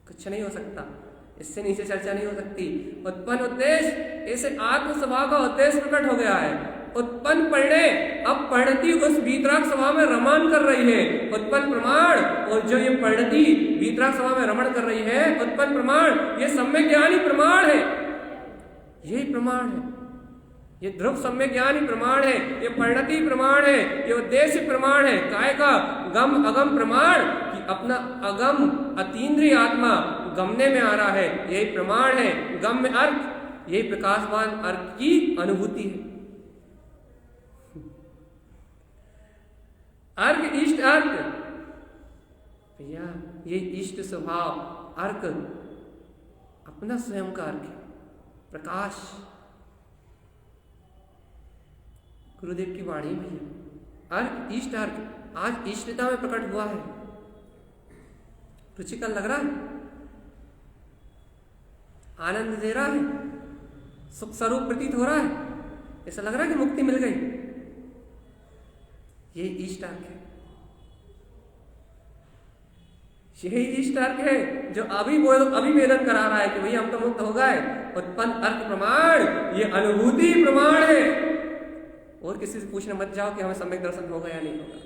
कुछ नहीं हो सकता, इससे नीचे चर्चा नहीं हो सकती। उत्पन्न उद्देश्य, ऐसे आत्म स्वभाव का उद्देश्य प्रकट हो गया है। उत्पन्न परिणय, अब परिणति उस वीतराग स्वभाव में रमण कर रही है। उत्पन्न प्रमाण, और जो ये परिणति वीतराग स्वभाव में रमण कर रही है, उत्पन्न प्रमाण, ये सम्यक ज्ञान ही प्रमाण है, यही प्रमाण है। ये ध्रुव सम्यक ज्ञान ही प्रमाण है, ये परिणति प्रमाण है, ये उद्देश्य प्रमाण है। काय का? गम अगम प्रमाण, कि अपना अगम अतीन्द्रिय आत्मा गमने में आ रहा है, यही प्रमाण है। गम में अर्थ, यही प्रकाशवान अर्थ की अनुभूति है। अर्घ इष्ट अर्घ, भैया ये इष्ट स्वभाव अर्घ अपना स्वयं का अर्घ है, प्रकाश। गुरुदेव की वाणी भैया, अर्घ इष्ट अर्घ आज इष्टता में प्रकट हुआ है। रुचिकर लग रहा है, आनंद दे रहा है, सुख स्वरूप प्रतीत हो रहा है, ऐसा लग रहा है कि मुक्ति मिल गई। ये इष्ट अर्घ है, यही इष्ट अर्घ है जो अभी वेदन करा रहा है कि भैया हम तो मुक्त हो गए। उत्पन्न अर्घ प्रमाण, ये अनुभूति प्रमाण है। और किसी से पूछने मत जाओ कि हमें सम्यक दर्शन होगा या नहीं होगा,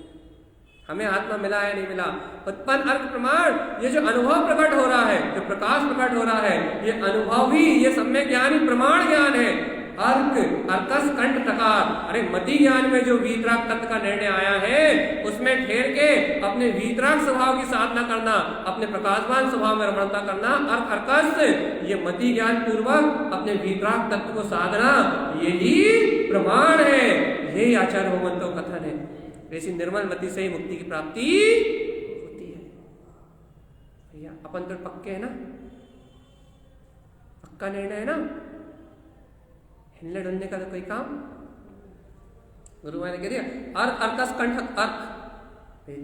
हमें आत्मा मिला है नहीं मिला। उत्पन्न अर्घ प्रमाण, ये जो अनुभव प्रकट हो रहा है, जो प्रकाश प्रकट हो रहा है, ये अनुभव ही, ये सम्यक ज्ञान ही प्रमाण ज्ञान है। अर्क अर्कस कंठ टकार, अरे मति ज्ञान में जो वीतराग तत्व का निर्णय आया है, उसमें ठहर के अपने वीतराग स्वभाव की साधना करना, अपने प्रकाशवान स्वभाव में रमणता करना, अर्क अर्कस, ये मति ज्ञान पूर्वक अपने वीतराग तत्व को साधना, यही प्रमाण है। यही आचार्य भगवंतो कथन है। ऐसी निर्मल मति से ही मुक्ति की प्राप्ति होती है। भैया अपन तो पक्के है ना, पक्का निर्णय है ना, हिलने डुलने का तो कोई काम। गुरु महाराज ने कह दिया अर्क अर्कस कंठक अर्क,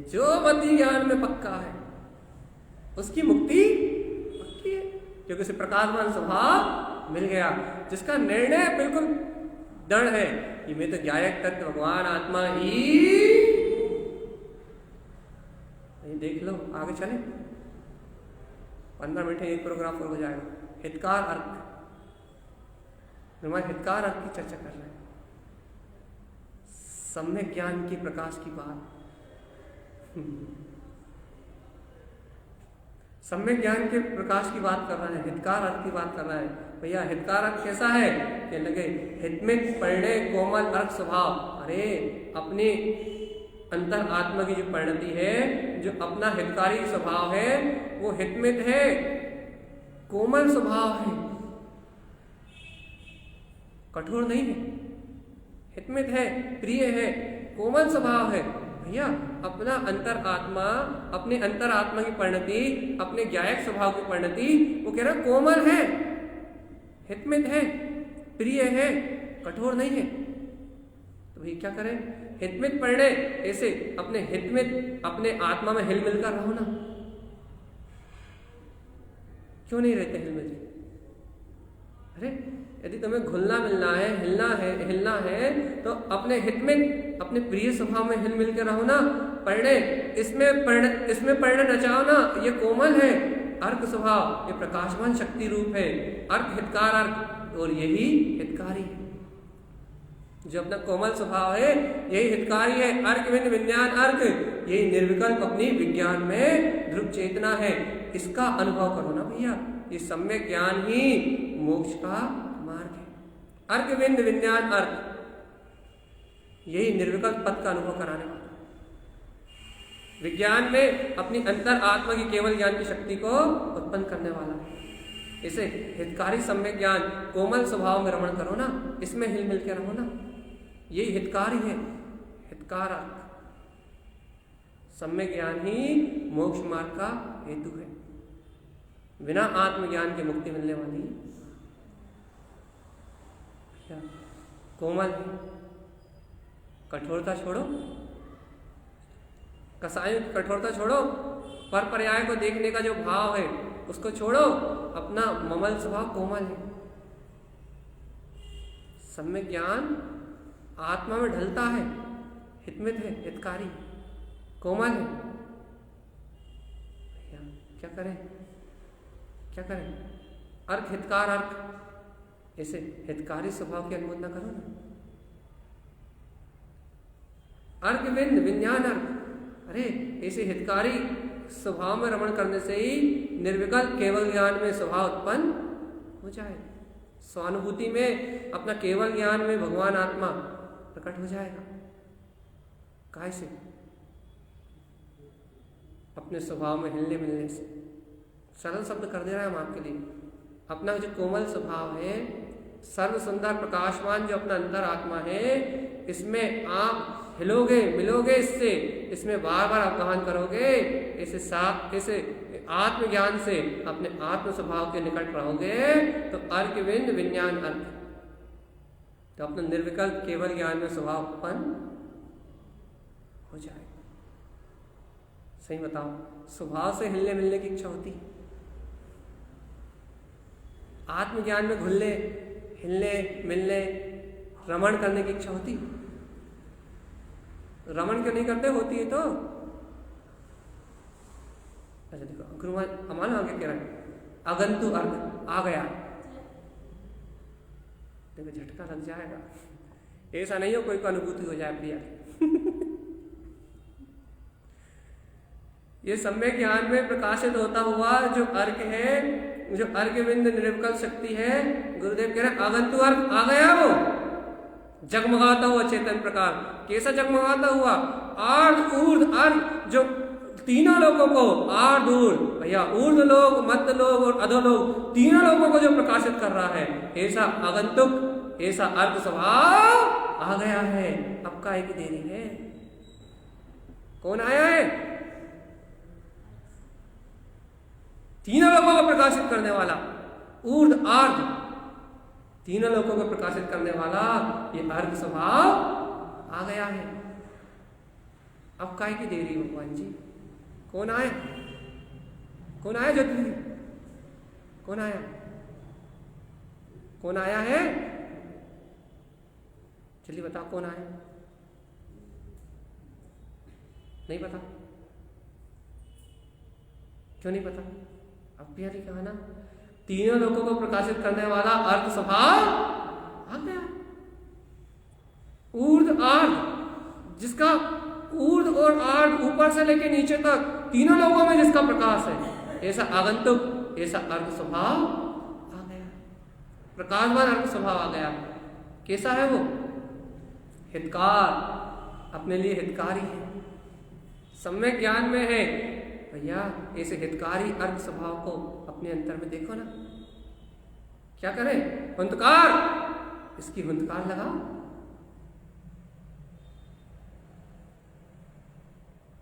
जो मति ज्ञान में पक्का है उसकी मुक्ति पक्की है, क्योंकि उसे प्रकाशमान स्वभाव मिल गया। जिसका निर्णय बिल्कुल दृढ़ है कि मैं तो ज्ञायक तत्व भगवान आत्मा ही, देख लो आगे चले, 15 मिनट में एक प्रोग्राम हो जाएगा। हितकार अर्क, हमारे हितकार अर्क की चर्चा कर रहे हैं, सम्यक ज्ञान की प्रकाश की बात। सम्यक ज्ञान के प्रकाश की बात कर रहा है, हितकार अर्थ की बात कर रहा है। भैया हितकार अर्थ कैसा है, कहने लगे हितमित परिणय कोमल अर्थ स्वभाव। अरे अपने अंतर आत्मा की जो परिणति है, जो अपना हितकारी स्वभाव है, वो हितमित है, कोमल स्वभाव है, कठोर नहीं है, हितमित है, प्रिय है, कोमल स्वभाव है। भैया अपना अंतर आत्मा, अपने अंतर आत्मा की परिणति, अपने ज्ञायक स्वभाव की परिणति, वो कह रहा कोमल है, हितमित है, प्रिय है, कठोर नहीं है। तो भाई क्या करें, हितमित परिणय ऐसे अपने हितमित अपने आत्मा में हिल मिलकर रहो ना। क्यों नहीं रहते हिल मिल? अरे यदि तुम्हें घुलना मिलना है, हिलना है तो अपने हित में, अपने प्रिय स्वभाव में हिल मिल के रहो ना। परिणय इसमें परिणय नचाओ ना, ये कोमल है अर्क स्वभाव, ये प्रकाशमान शक्ति रूप है, अर्क हितकार अर्क, और यही हितकारी है। जो अपना कोमल स्वभाव है यही हितकारी है, अर्क विन विज्ञान अर्क, यही निर्विकल्प अपनी विज्ञान में ध्रुव चेतना है। इसका अनुभव करो ना भैया, ये सम्यक ज्ञान ही मोक्ष का मार्ग है। अर्क विंद विज्ञान अर्क, यही निर्विकल्प पद का अनुभव कराने वाला। विज्ञान में अपनी अंतर आत्मा की केवल ज्ञान की शक्ति को उत्पन्न करने वाला है। इसे हितकारी सम्यक ज्ञान कोमल स्वभाव में रमण करो ना, इसमें हिल मिल के रहो ना, यही हितकारी है, हितकार अर्क। सम्यक ज्ञान ही मोक्ष मार्ग का हेतु है। बिना आत्मज्ञान के मुक्ति मिलने वाली कोमल है। कठोरता छोड़ो, कसायों की कठोरता छोड़ो, पर पर्याय को देखने का जो भाव है उसको छोड़ो, अपना ममल स्वभाव कोमल है। सम्यक ज्ञान आत्मा में ढलता है, हितमित है, हितकारी, कोमल है। क्या करें, क्या करें? अर्क हितकार अर्क, ऐसे हितकारी स्वभाव की अनुमोदना करो ना। अर्क विंद विज्ञान अर्क, अरे ऐसे हितकारी स्वभाव में रमण करने से ही निर्विकल्प केवल ज्ञान में स्वभाव उत्पन्न हो जाए। स्वानुभूति में अपना केवल ज्ञान में भगवान आत्मा प्रकट हो जाएगा। कैसे? अपने स्वभाव में हिलने मिलने से। सरल शब्द कर दे रहा है हम आपके लिए। अपना जो कोमल स्वभाव है, सर्व सुंदर प्रकाशमान जो अपना अंतर आत्मा है, इसमें आप हिलोगे, मिलोगे इससे, इसमें बार बार आप गहन करोगे, ऐसे आत्मज्ञान से अपने आत्म स्वभाव के निकट रहोगे, तो अर्क विंद विज्ञान अर्क, तो अपना निर्विकल्प केवल ज्ञान में स्वभाव उत्पन्न हो जाएगा। सही बताओ, स्वभाव से हिलने मिलने की इच्छा होती, आत्मज्ञान में घुलने, हिलने, मिलने, रमण करने की इच्छा होती? रमण क्यों नहीं करते? होती है तो। अच्छा देखो, गुरु अमान आगे कह रहा है अगंतु अर्थ आ गया, देखो झटका लग जाएगा। ऐसा नहीं हो कोई को अनुभूति हो जाए प्रिया। ये सम्यक ज्ञान में प्रकाशित होता हुआ जो अर्क है, जो अर्क विंद निर्विकल्प शक्ति है, गुरुदेव कह रहे आगंतु अर्क आ गया, वो जगमगाता हुआ चेतन प्रकार। कैसा जगमगाता हुआ? आर्ध ऊर्ध अर्क, जो तीनों लोगों को, आर्ध ऊर्ध भैया, ऊर्ध लोग, मध्य लोग और अधोलोक, तीनों लोगों को जो प्रकाशित कर रहा है, ऐसा आगंतुक, ऐसा अर्क स्वभाव आ गया है। अब काहे की देरी है? कौन आया है? तीनों लोगों को प्रकाशित करने वाला, ऊर्ध्व आर्ध, तीनों लोगों को प्रकाशित करने वाला ये अर्घ स्वभाव आ गया है। अब काय की देरी भगवान जी? कौन आया? कौन आया ज्योति? कौन आया? कौन आया है? जल्दी बताओ कौन आया? नहीं पता? क्यों नहीं पता? अब भी कहा ना, तीनों लोगों को प्रकाशित करने वाला अर्थ स्वभाव आ गया। ऊर्ध्व आर्ध, जिसका ऊर्ध्व और आर्ध ऊपर से लेकर नीचे तक तीनों लोगों में जिसका प्रकाश है, ऐसा आगंतुक, ऐसा अर्थ स्वभाव आ गया, प्रकाशवान अर्थ स्वभाव आ गया। कैसा है वो? हितकार, अपने लिए हितकारी है, सम्यक ज्ञान में है। भैया ऐसे हितकारी अर्थ स्वभाव को अपने अंतर में देखो ना, क्या करें? हुंकार, इसकी हुंकार लगाओ।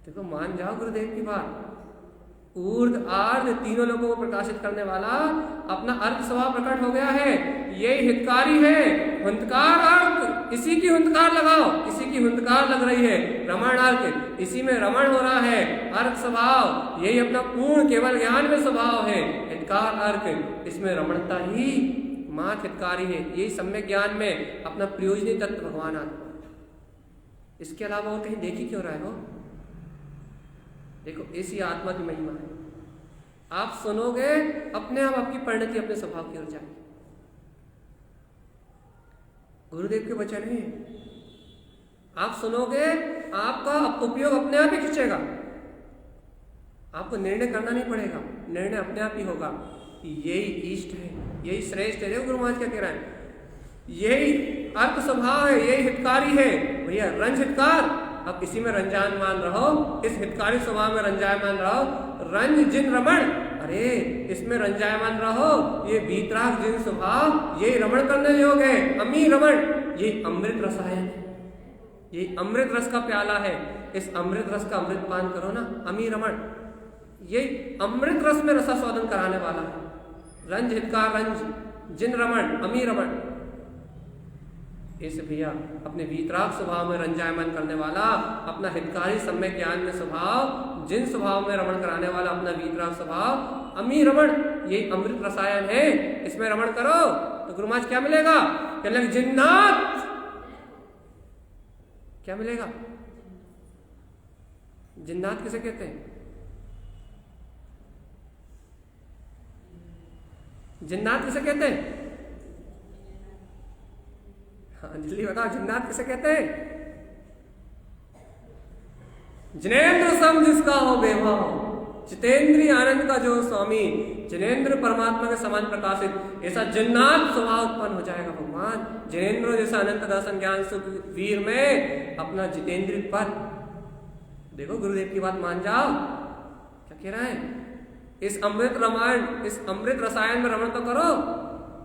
देखो मान जाओ गुरुदेव की बात, ऊर्ध्व आर्ध तीनों लोगों को प्रकाशित करने वाला अपना अर्थ स्वभाव प्रकट हो गया है, यही हितकारी है। हुंकार अर्थ, इसी की हुंकार लगाओ, इसी की हुंकार लग रही है। रमण अर्थ, इसी में रमण हो रहा है। अर्थ स्वभाव यही अपना पूर्ण केवल ज्ञान में स्वभाव है। हितकार अर्थ, इसमें रमणता ही मात्र हितकारी है, यही सम्यक ज्ञान में अपना प्रयोजनीय तत्व भगवान आत्मा। इसके अलावा वो कहीं देख ही क्यों रहे हो? देखो ऐसी आत्मा की महिमा है, आप सुनोगे अपने आप आपकी परिणति अपने स्वभाव की ओर जाएगी। गुरुदेव के वचन है, आप सुनोगे आपका उपयोग अपने आप ही खींचेगा, आपको निर्णय करना नहीं पड़ेगा, निर्णय अपने आप ही होगा। यही इष्ट है, यही श्रेष्ठ है। गुरु महाराज क्या कह रहा है? यही अर्थ स्वभाव है, यही हितकारी है। भैया रंज हितकार, अब इसी में रंजायमान रहो, इस हितकारी स्वभाव में रंजायमान रहो। रंज जिन रमण, अरे इसमें रंजायमान रहो। ये बीतराग जिन स्वभाव, ये रमण करने योग्य है। अमी रमण, ये अमृत रसायन है, ये अमृत रस का प्याला है। इस अमृत रस का अमृत पान करो ना। अमी रमण, ये अमृत रस में रसास्वादन कराने वाला है। रंज हितकार, रंज जिन रमण, अमी रमण। ऐसे भैया अपने वीतराग स्वभाव में रंजायमान करने वाला, अपना हितकारी सम्यक ज्ञान में स्वभाव, जिन स्वभाव में रमण कराने वाला अपना वीतराग स्वभाव, अमी रमण, ये अमृत रसायन है। इसमें रमण करो तो गुरु महाराज क्या मिलेगा? कहने लगे जिन्नात। क्या मिलेगा? जिन्नात किसे कहते हैं? जिन्नात किसे कहते हैं? हाँ जल्दी बताओ, जिन्नात किसे कहते हैं? जिनेन्द्र सम जिसका हो बेभाव, जितेंद्रीय आनंद का जो स्वामी, जिनेन्द्र परमात्मा के समान प्रकाशित, ऐसा जिन्नात स्वभाव उत्पन्न हो जाएगा। भगवान जिनेन्द्र जैसा अनंत दर्शन ज्ञान सुख वीर में अपना जितेंद्रिय पद। देखो गुरुदेव की बात मान जाओ, क्या कह रहा है? इस अमृत रमण, इस अमृत रसायन में रमण तो करो,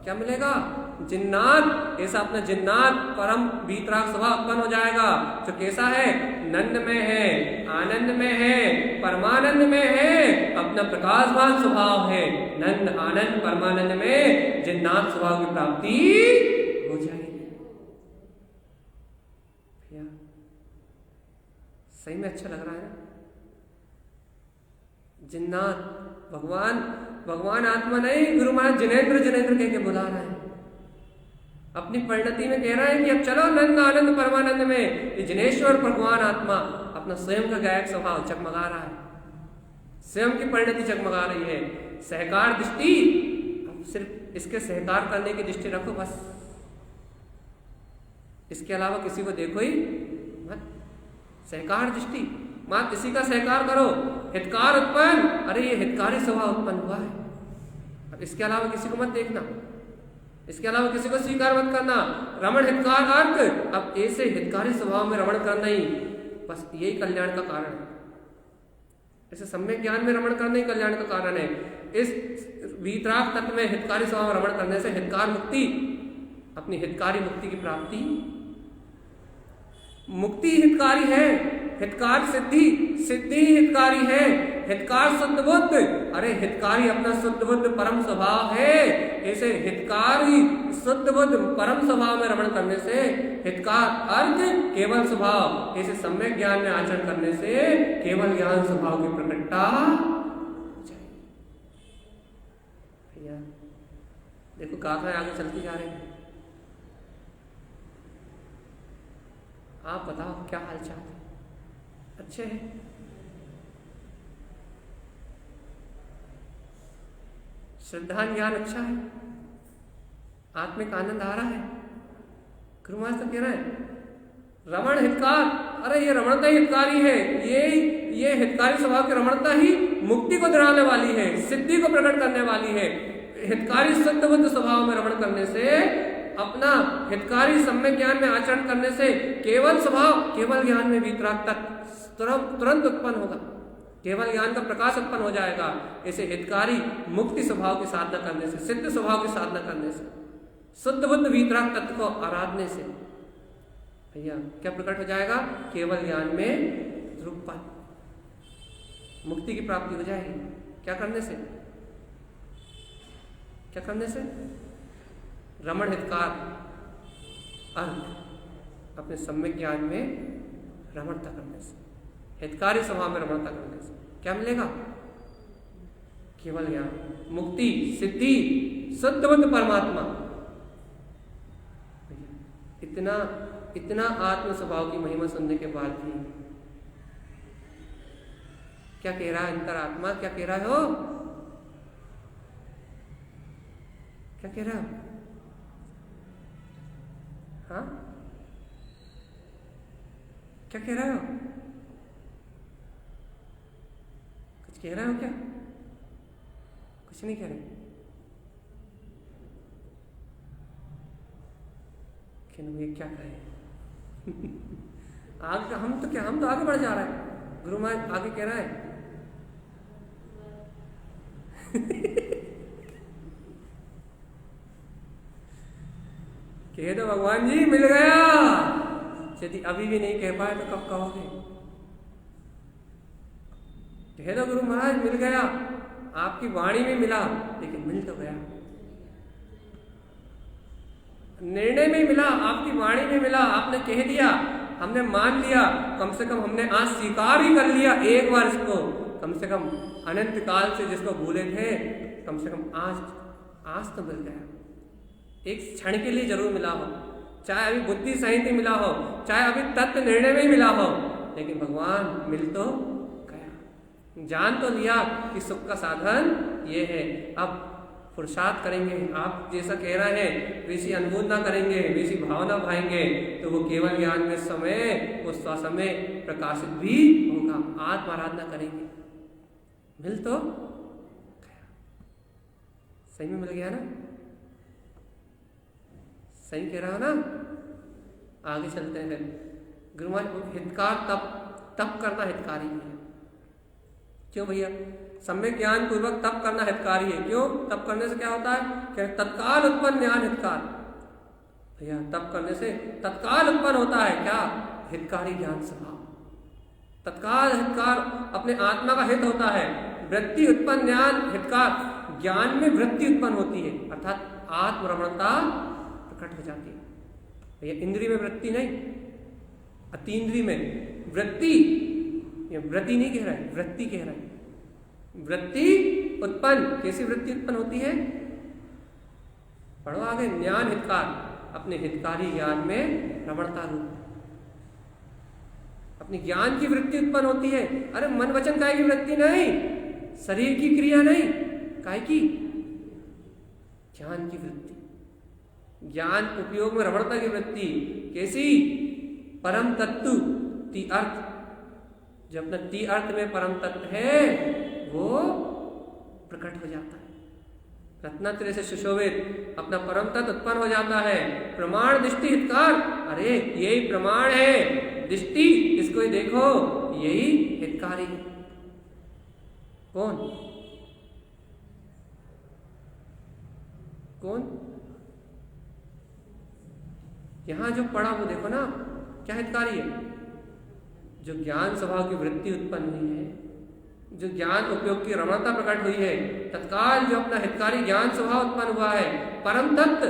क्या मिलेगा? जिन्नात, ऐसा अपना जिन्नात परम बीतराग स्वभाव उत्पन्न हो जाएगा। जो कैसा है? नंद में है, आनंद में है, परमानंद में है, अपना प्रकाशवान स्वभाव है। नंद आनंद परमानंद में जिन्नात स्वभाव की प्राप्ति हो जाएगी। भैया सही में अच्छा लग रहा है ना? जिन्नात भगवान, भगवान आत्मा नहीं, गुरु महाराज जिनेन्द्र जिनेन्द्र कह के बुला रहे हैं। अपनी परिणति में कह रहा है कि अब चलो नंद आनंद परमानंद में। ये जिनेश्वर भगवान आत्मा अपना स्वयं का गायक स्वभाव चकमगा रहा है, स्वयं की परिणति चकमगा रही है। सहकार दृष्टि, अब सिर्फ इसके सहकार करने की दृष्टि रखो बस, इसके अलावा किसी को देखो ही मत। सहकार दृष्टि, मां किसी का सहकार करो। हितकार उत्पन्न, अरे ये हितकारी स्वभाव उत्पन्न हुआ है, अब इसके अलावा किसी को मत देखना, इसके अलावा किसी को स्वीकार मत करना। रमण हितकार अर्थ, अब ऐसे हितकारी स्वभाव में रमण करना ही बस यही कल्याण का कारण है। ऐसे सम्यक ज्ञान में रमण करना ही कल्याण का कारण है। इस वीतराग तत्व में हितकारी स्वभाव में रमण करने से हितकार मुक्ति, अपनी हितकारी मुक्ति की प्राप्ति। मुक्ति हितकारी है, हितकार सिद्धि, सिद्धि हितकारी है, हितकार शुद्ध बुद्ध। अरे हितकारी अपना शुद्ध बुद्ध परम स्वभाव है। ऐसे हितकारी शुद्ध बुद्ध परम स्वभाव में रमण करने से हितकार अर्थ केवल स्वभाव, ऐसे सम्यक ज्ञान में आचरण करने से केवल ज्ञान स्वभाव की प्रकटता हो जाएगी। भैया देखो गाथाएं आगे चलती जा रही हैं। आप बताओ क्या हालचाल है? अच्छे हैं? श्रद्धा ज्ञान अच्छा है? आत्मिक आनंद आ रहा है? गुरु महाराज तो कह रहे हैं रमण हितकार। अरे ये रमणता ही हितकारी है, ये हितकारी स्वभाव की रमणता ही मुक्ति को दिलाने वाली है, सिद्धि को प्रकट करने वाली है। हितकारी शुद्ध बुद्ध स्वभाव में रमण करने से, अपना हितकारी सम्यक ज्ञान में आचरण करने से केवल स्वभाव, केवल ज्ञान में वीतराग तुरंत उत्पन्न होगा, केवल ज्ञान का प्रकाश उत्पन्न हो जाएगा। ऐसे हितकारी मुक्ति स्वभाव की साधना करने से, सिद्ध स्वभाव की साधना करने से, शुद्ध बुद्ध वीतराग तत्व को आराधने से भैया क्या प्रकट हो जाएगा? केवल ज्ञान में ध्रुवपद, मुक्ति की प्राप्ति हो जाएगी। क्या करने से? क्या करने से? रमण हितकार अर्थ अपने सम्यक ज्ञान में रमणता करने से, हितकारी स्वभाव में रमणता करने से क्या मिलेगा? केवल ज्ञान, मुक्ति, सिद्धि, शुद्ध बुद्ध परमात्मा। इतना आत्म स्वभाव की महिमा सुनने के बाद भी क्या कह रहा है अंतरात्मा? क्या कह रहा है हो? क्या कह रहा है? हाँ क्या कह रहे हो? कुछ कह रहे हो क्या? कुछ नहीं कह रहे। ये क्या कहे? आगे हम तो आगे बढ़ जा रहे हैं। गुरु महाराज आगे कह रहा है कह दो भगवान जी मिल गया। यदि अभी भी नहीं कह पाए तो कब कहोगे? कह दो गुरु महाराज मिल गया, आपकी वाणी में मिला, लेकिन मिल तो गया, निर्णय में मिला, आपकी वाणी में मिला, आपने कह दिया, हमने मान लिया, कम से कम हमने आज स्वीकार ही कर लिया एक बार इसको, कम से कम अनंत काल से जिसको भूले थे, कम से कम आज तो मिल गया। एक क्षण के लिए जरूर मिला हो, चाहे अभी बुद्धि सहित ही मिला हो, चाहे अभी तत्व निर्णय में ही मिला हो, लेकिन भगवान मिल तो गया, जान तो लिया कि सुख का साधन ये है। अब पुरुषार्थ करेंगे, आप जैसा कह रहे हैं वैसी अनुमोदना करेंगे, वैसी भावना भाएंगे, तो वो केवल ज्ञान में समय वो स्वसमय प्रकाशित भी होगा। आत्म आराधना करेंगे, मिल तो गया। सही में मिल गया ना? सही कह रहा हो ना? आगे चलते हैं। गुरु महाराज हितकार तप करना हितकारी है। क्यों भैया? सम्यक ज्ञान पूर्वक तप करना हितकारी है। क्यों? तप करने से क्या होता है? क्या तत्काल उत्पन्न ज्ञान हितकार। भैया तप करने से तत्काल उत्पन्न होता है क्या? हितकारी ज्ञान स्वभाव। तत्काल हितकार अपने आत्मा का हित होता है। वृत्ति उत्पन्न ज्ञान हितकार, ज्ञान में वृत्ति उत्पन्न होती है, अर्थात आत्मरमणता प्रकट हो जाती है। भैया इंद्रिय में वृत्ति नहीं, अतीन्द्रिय में वृत्ति, ये वृत्ति नहीं कह रहा है, वृत्ति कह रहा है। वृत्ति उत्पन्न, कैसी वृत्ति उत्पन्न होती है? पढ़ो आगे। ज्ञान हितकार, अपने हितकारी ज्ञान में रमणता रूप, अपनी ज्ञान की वृत्ति उत्पन्न होती है। अरे मन वचन काय की वृत्ति नहीं, शरीर की क्रिया नहीं, काय की? ज्ञान की वृत्ति, ज्ञान उपयोग में रमणता की वृत्ति। कैसी? परम तत्व ती अर्थ, जो अपना ती अर्थ में परम तत्व है वो प्रकट हो जाता है। रत्नत्रय से सुशोभित अपना परम तत्व उत्पन्न हो जाता है। प्रमाण दृष्टि हितकार, अरे यही प्रमाण है, दृष्टि इसको ही देखो, यही हितकारी है। कौन? कौन? यहां जो पढ़ा वो देखो ना, क्या हितकारी है? जो ज्ञान स्वभाव की वृत्ति उत्पन्न हुई है, जो ज्ञान उपयोग की रमणता प्रकट हुई है, तत्काल जो अपना हितकारी ज्ञान स्वभाव उत्पन्न हुआ है, परम तत्व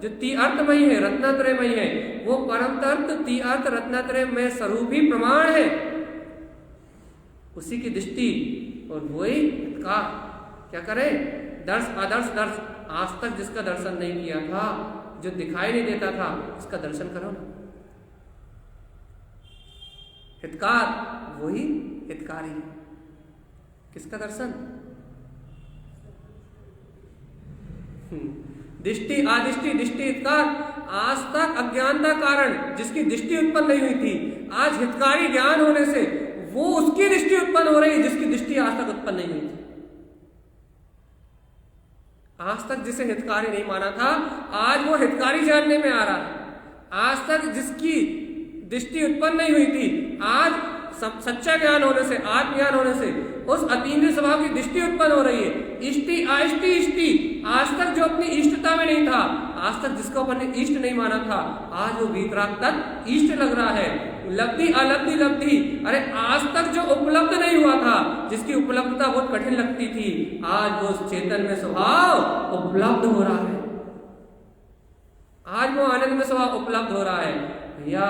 जो तीअर्थमयी है, रत्नात्रयमयी है, वो परम तत्व तीअर्थ रत्नात्रयमय स्वरूप ही प्रमाण है, उसी की दृष्टि और वही हितकार क्या करे, दर्श आदर्श दर्श, आज तक जिसका दर्शन नहीं किया था, जो दिखाई नहीं देता था, उसका दर्शन करो ना। हितकार वही हितकारी है। किसका दर्शन? दृष्टि आदृष्टि दृष्टि हितकार, आज तक अज्ञानता कारण जिसकी दृष्टि उत्पन्न नहीं हुई थी, आज हितकारी ज्ञान होने से वो उसकी दृष्टि उत्पन्न हो रही है जिसकी दृष्टि आज तक उत्पन्न नहीं हुई थी। आज तक जिसे हितकारी नहीं माना था, आज वो हितकारी जानने में आ रहा है। आज तक जिसकी दृष्टि उत्पन्न नहीं हुई थी, आज सच्चा ज्ञान होने से, आत्मज्ञान होने से उस अतीन्द्रिय स्वभाव की दृष्टि उत्पन्न हो रही है। इष्टि अइष्टि इष्टि, आज तक जो अपनी इष्टता में नहीं था, आज तक जिसको अपन ने इष्ट नहीं माना था, आज वो वीतराग तक इष्ट लग रहा है। लब्धि अलब्धि लब्धि, अरे आज तक जो उपलब्ध नहीं हुआ था, जिसकी उपलब्धता बहुत कठिन लगती थी, आज वो चेतन में स्वभाव उपलब्ध हो रहा है। आज वो आनंद में स्वभाव उपलब्ध हो रहा है। भैया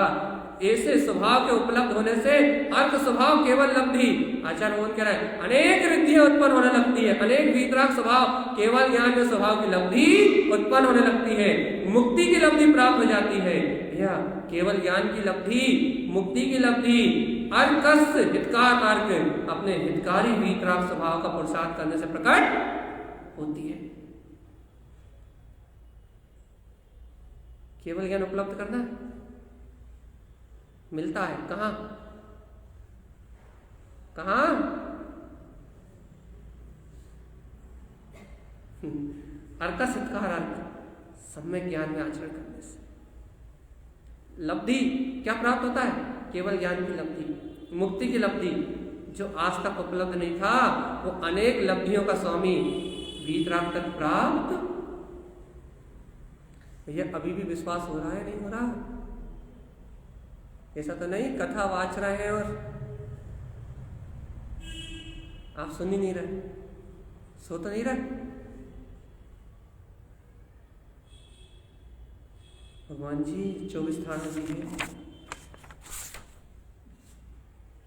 ऐसे स्वभाव के उपलब्ध होने से अर्थ स्वभाव केवल लब्धि, आचार्य भगवान कह रहा है, अनेक रिद्धियां उत्पन्न होने लगती है, अनेक वीतराग स्वभाव केवल ज्ञान में स्वभाव की लब्धि उत्पन्न होने लगती है, मुक्ति की लब्धि प्राप्त हो जाती है। भैया केवल ज्ञान की लब्धि, मुक्ति की लब्धि, अर्कस हितकार अर्क अपने हितकारी वीतराग स्वभाव का पुरुषार्थ करने से प्रकट होती है। केवल ज्ञान उपलब्ध करना मिलता है कहां कहां? अर्कस हितकार अर्क सम्यक ज्ञान में आचरण करने से लब्धि क्या प्राप्त होता है? केवल ज्ञान की लब्धि, मुक्ति की लब्धि, जो आज तक उपलब्ध नहीं था, वो अनेक लब्धियों का स्वामी वीतराग तक प्राप्त। भैया अभी भी विश्वास हो रहा है, नहीं हो रहा? ऐसा तो नहीं कथा वाच रहे हैं और आप सुन ही नहीं रहे, सो तो नहीं रहे? भगवान जी 24 स्थान में जी है,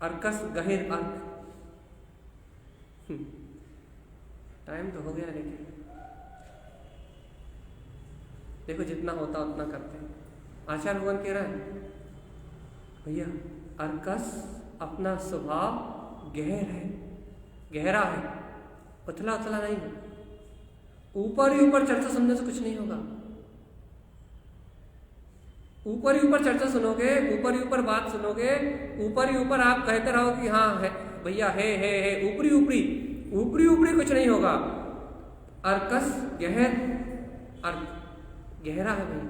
अर्कस गहिर अर्क। टाइम तो हो गया, लेकिन देखो जितना होता उतना करते हैं। आचार्य भगवान कह रहा है, भैया अर्कस अपना स्वभाव गहर है, गहरा है, उथला उथला नहीं है। ऊपर ही ऊपर चर्चा सुनने से कुछ नहीं होगा। ऊपर ही ऊपर चर्चा सुनोगे, ऊपर ही ऊपर बात सुनोगे, ऊपर ही ऊपर आप कहते रहो कि हाँ है भैया, है ऊपरी ऊपरी ऊपरी ऊपरी कुछ नहीं होगा। अर्कस गहर अर्क गहरा है भैया,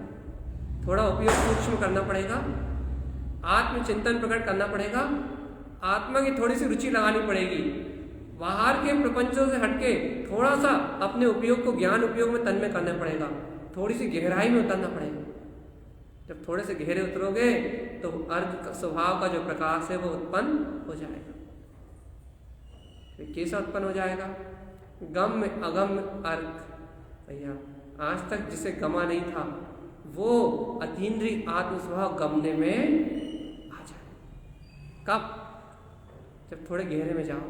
थोड़ा उपयोग सूक्ष्म करना पड़ेगा, आत्मचिंतन प्रकट करना पड़ेगा, आत्मा की थोड़ी सी रुचि लगानी पड़ेगी, बाहर के प्रपंचों से हटके थोड़ा सा अपने उपयोग को ज्ञान उपयोग में तन्मय करना पड़ेगा, थोड़ी सी गहराई में उतरना पड़ेगा। जब थोड़े से गहरे उतरोगे तो अर्थ स्वभाव का जो प्रकाश है वो उत्पन्न हो जाएगा। कैसा उत्पन्न हो जाएगा? गम अगम अर्क। भैया आज तक जिसे गमा नहीं था, वो अतीन्द्रिय आत्म स्वभाव गमने में आ जाए। कब? जब थोड़े गहरे में जाओ।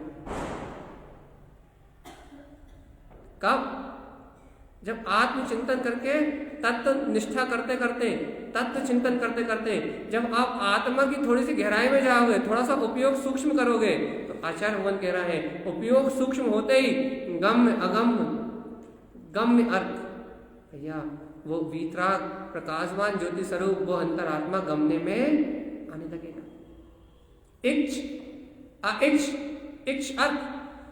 कब? जब आत्मचिंतन करके, तत्व निष्ठा करते करते, तत्व चिंतन करते करते, जब आप आत्मा की थोड़ी सी गहराई में जाओगे, थोड़ा सा उपयोग सूक्ष्म करोगे, तो आचार्य भगवान कह रहा है, उपयोग सूक्ष्म होते ही गम्य अगम्य गम्य अर्क, भैया वो वीतराग प्रकाशवान ज्योति स्वरूप वो अंतरात्मा गमने में आने लगेगा। इच्छ अर्क,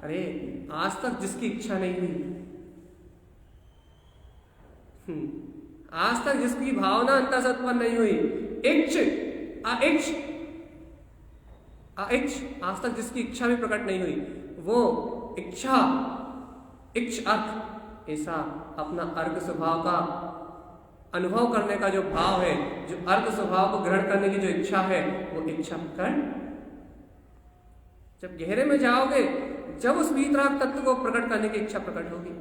अरे आज तक जिसकी इच्छा नहीं हुई, आज तक जिसकी भावना अंतर से उत्पन्न नहीं हुई, आज तक जिसकी इच्छा भी प्रकट नहीं हुई, वो इच्छ अर्क, ऐसा अपना अर्क स्वभाव का अनुभव करने का जो भाव है, जो अर्क स्वभाव को ग्रहण करने की जो इच्छा है, वो इच्छा प्रकट जब गहरे में जाओगे, जब उस वीतराग तत्व को प्रकट करने की इच्छा प्रकट होगी।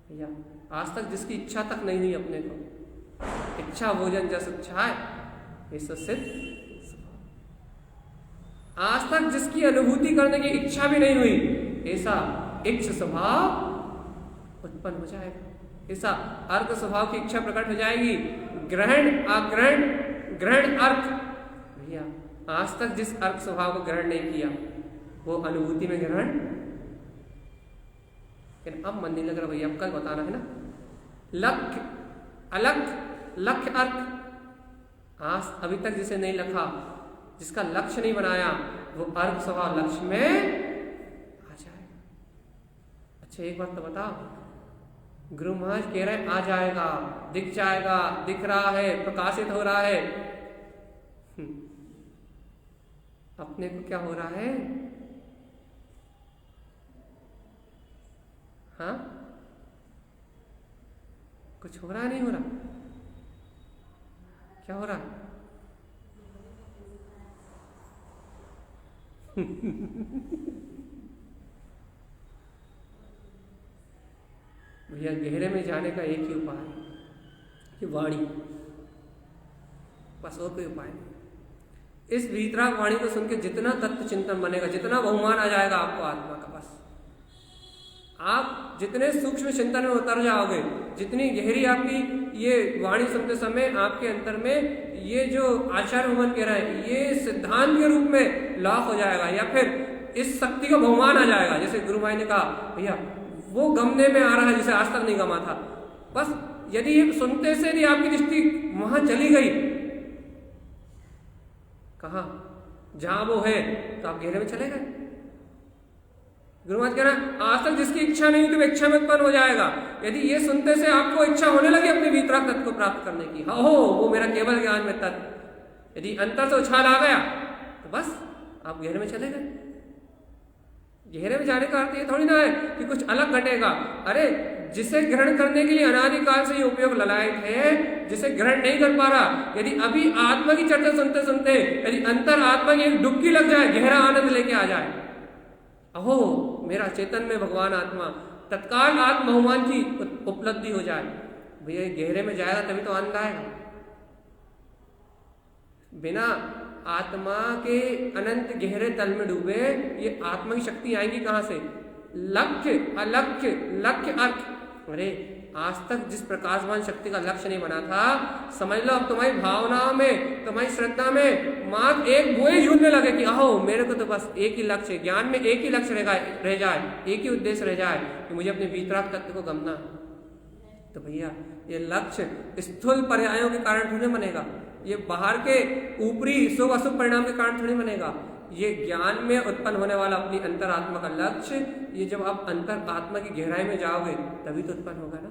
भैया आज तक जिसकी इच्छा तक नहीं हुई अपने को, इच्छा भोजन जस इच्छा है सिद्ध, आज तक जिसकी अनुभूति करने की इच्छा भी नहीं हुई, ऐसा इच्छ स्वभाव उत्पन्न हो जाएगा, ऐसा अर्क स्वभाव की इच्छा प्रकट हो जाएगी। ग्रहण अग्रहण, ग्रहण अर्क, भैया आज तक जिस अर्क स्वभाव को ग्रहण नहीं किया वो अनुभूति में ग्रहण। लेकिन अब मन नहीं लग रहा भैया, अब कल बताना है ना। लक्ष्य अलग, लक्ष्य अर्क, आज अभी तक जिसे नहीं लिखा, जिसका लक्ष्य नहीं बनाया, वो अर्क स्वभाव लक्ष्य में आ जाएगा। अच्छा एक बात तो बताओ, गुरु महाराज कह रहे हैं आ जाएगा, दिख जाएगा, दिख रहा है, प्रकाशित हो रहा है, अपने को क्या हो रहा है? हाँ, कुछ हो रहा है, नहीं हो रहा? क्या हो रहा है? भैया गहरे में जाने का एक ही उपाय है कि वाणी, बस और कोई उपाय नहीं। इस वीतराग वाणी को सुन के जितना तत्व चिंतन बनेगा, जितना बहुमान आ जाएगा आपको आत्मा का, बस आप जितने सूक्ष्म चिंतन में उतर जाओगे, जितनी गहरी आपकी ये वाणी सुनते समय आपके अंतर में ये जो आचार्य भगवान कह रहा है ये सिद्धांत के रूप में लॉक हो जाएगा, या फिर इस शक्ति का बहुमान आ जाएगा। जैसे गुरु भाई ने कहा भैया वो गमने में आ रहा है जिसे आज तक नहीं गमा था, बस यदि ये सुनते से यदि आपकी दृष्टि वहां चली गई, कहा जहां वो है, तो आप गहरे में चले गए। गुरु महाराज कह रहा है आज तक जिसकी इच्छा नहीं हुई तो इच्छा में उत्पन्न हो जाएगा। यदि ये सुनते से आपको इच्छा होने लगी अपने वीतराग तत्व को प्राप्त करने की, हो वो मेरा केवल ज्ञान में तत्व, यदि अंतर से उछाल आ गया तो बस आप गहरे में चले गए। गहरे में जाने का अर्थ ये थोड़ी ना है कि कुछ अलग घटेगा। अरे जिसे ग्रहण करने के लिए अनादिकाल से ये उपयोग ललायत है, जिसे ग्रहण नहीं कर पा रहा, यदि अभी आत्मा की चर्चा सुनते सुनते यदि अंतर आत्मा की एक डुबकी लग जाए, गहरा आनंद लेके आ जाए, अहो मेरा चेतन में भगवान आत्मा, तत्काल आत्म बहुमान की उपलब्धि हो जाए, भैया गहरे में जाएगा तभी तो आनंद आएगा। बिना आत्मा के अनंत गहरे तल में डूबे ये आत्मा की शक्ति आएगी कहां से? लक्ष्य अलक्ष्य, लक्ष्य अर्थ। अरे आज तक जिस प्रकाशवान शक्ति का लक्ष्य नहीं बना था, समझ लो अब तुम्हारी भावनाओं में, तुम्हारी श्रद्धा में मात्र एक वो ही झूलने लगे कि आओ मेरे को तो बस एक ही लक्ष्य, ज्ञान में एक ही लक्ष्य रह जाए, एक ही उद्देश्य रह जाए कि मुझे अपने वीतराग तत्व को गमना। तो भैया ये लक्ष्य स्थूल पर्यायों के कारण थोड़ी बनेगा, ये बाहर के ऊपरी शुभ अशुभ परिणाम के कारण थोड़ी बनेगा। ये ज्ञान में उत्पन्न होने वाला अपनी अंतरात्मा का लक्ष्य, ये जब आप अंतर आत्मा की गहराई में जाओगे तभी तो उत्पन्न होगा ना।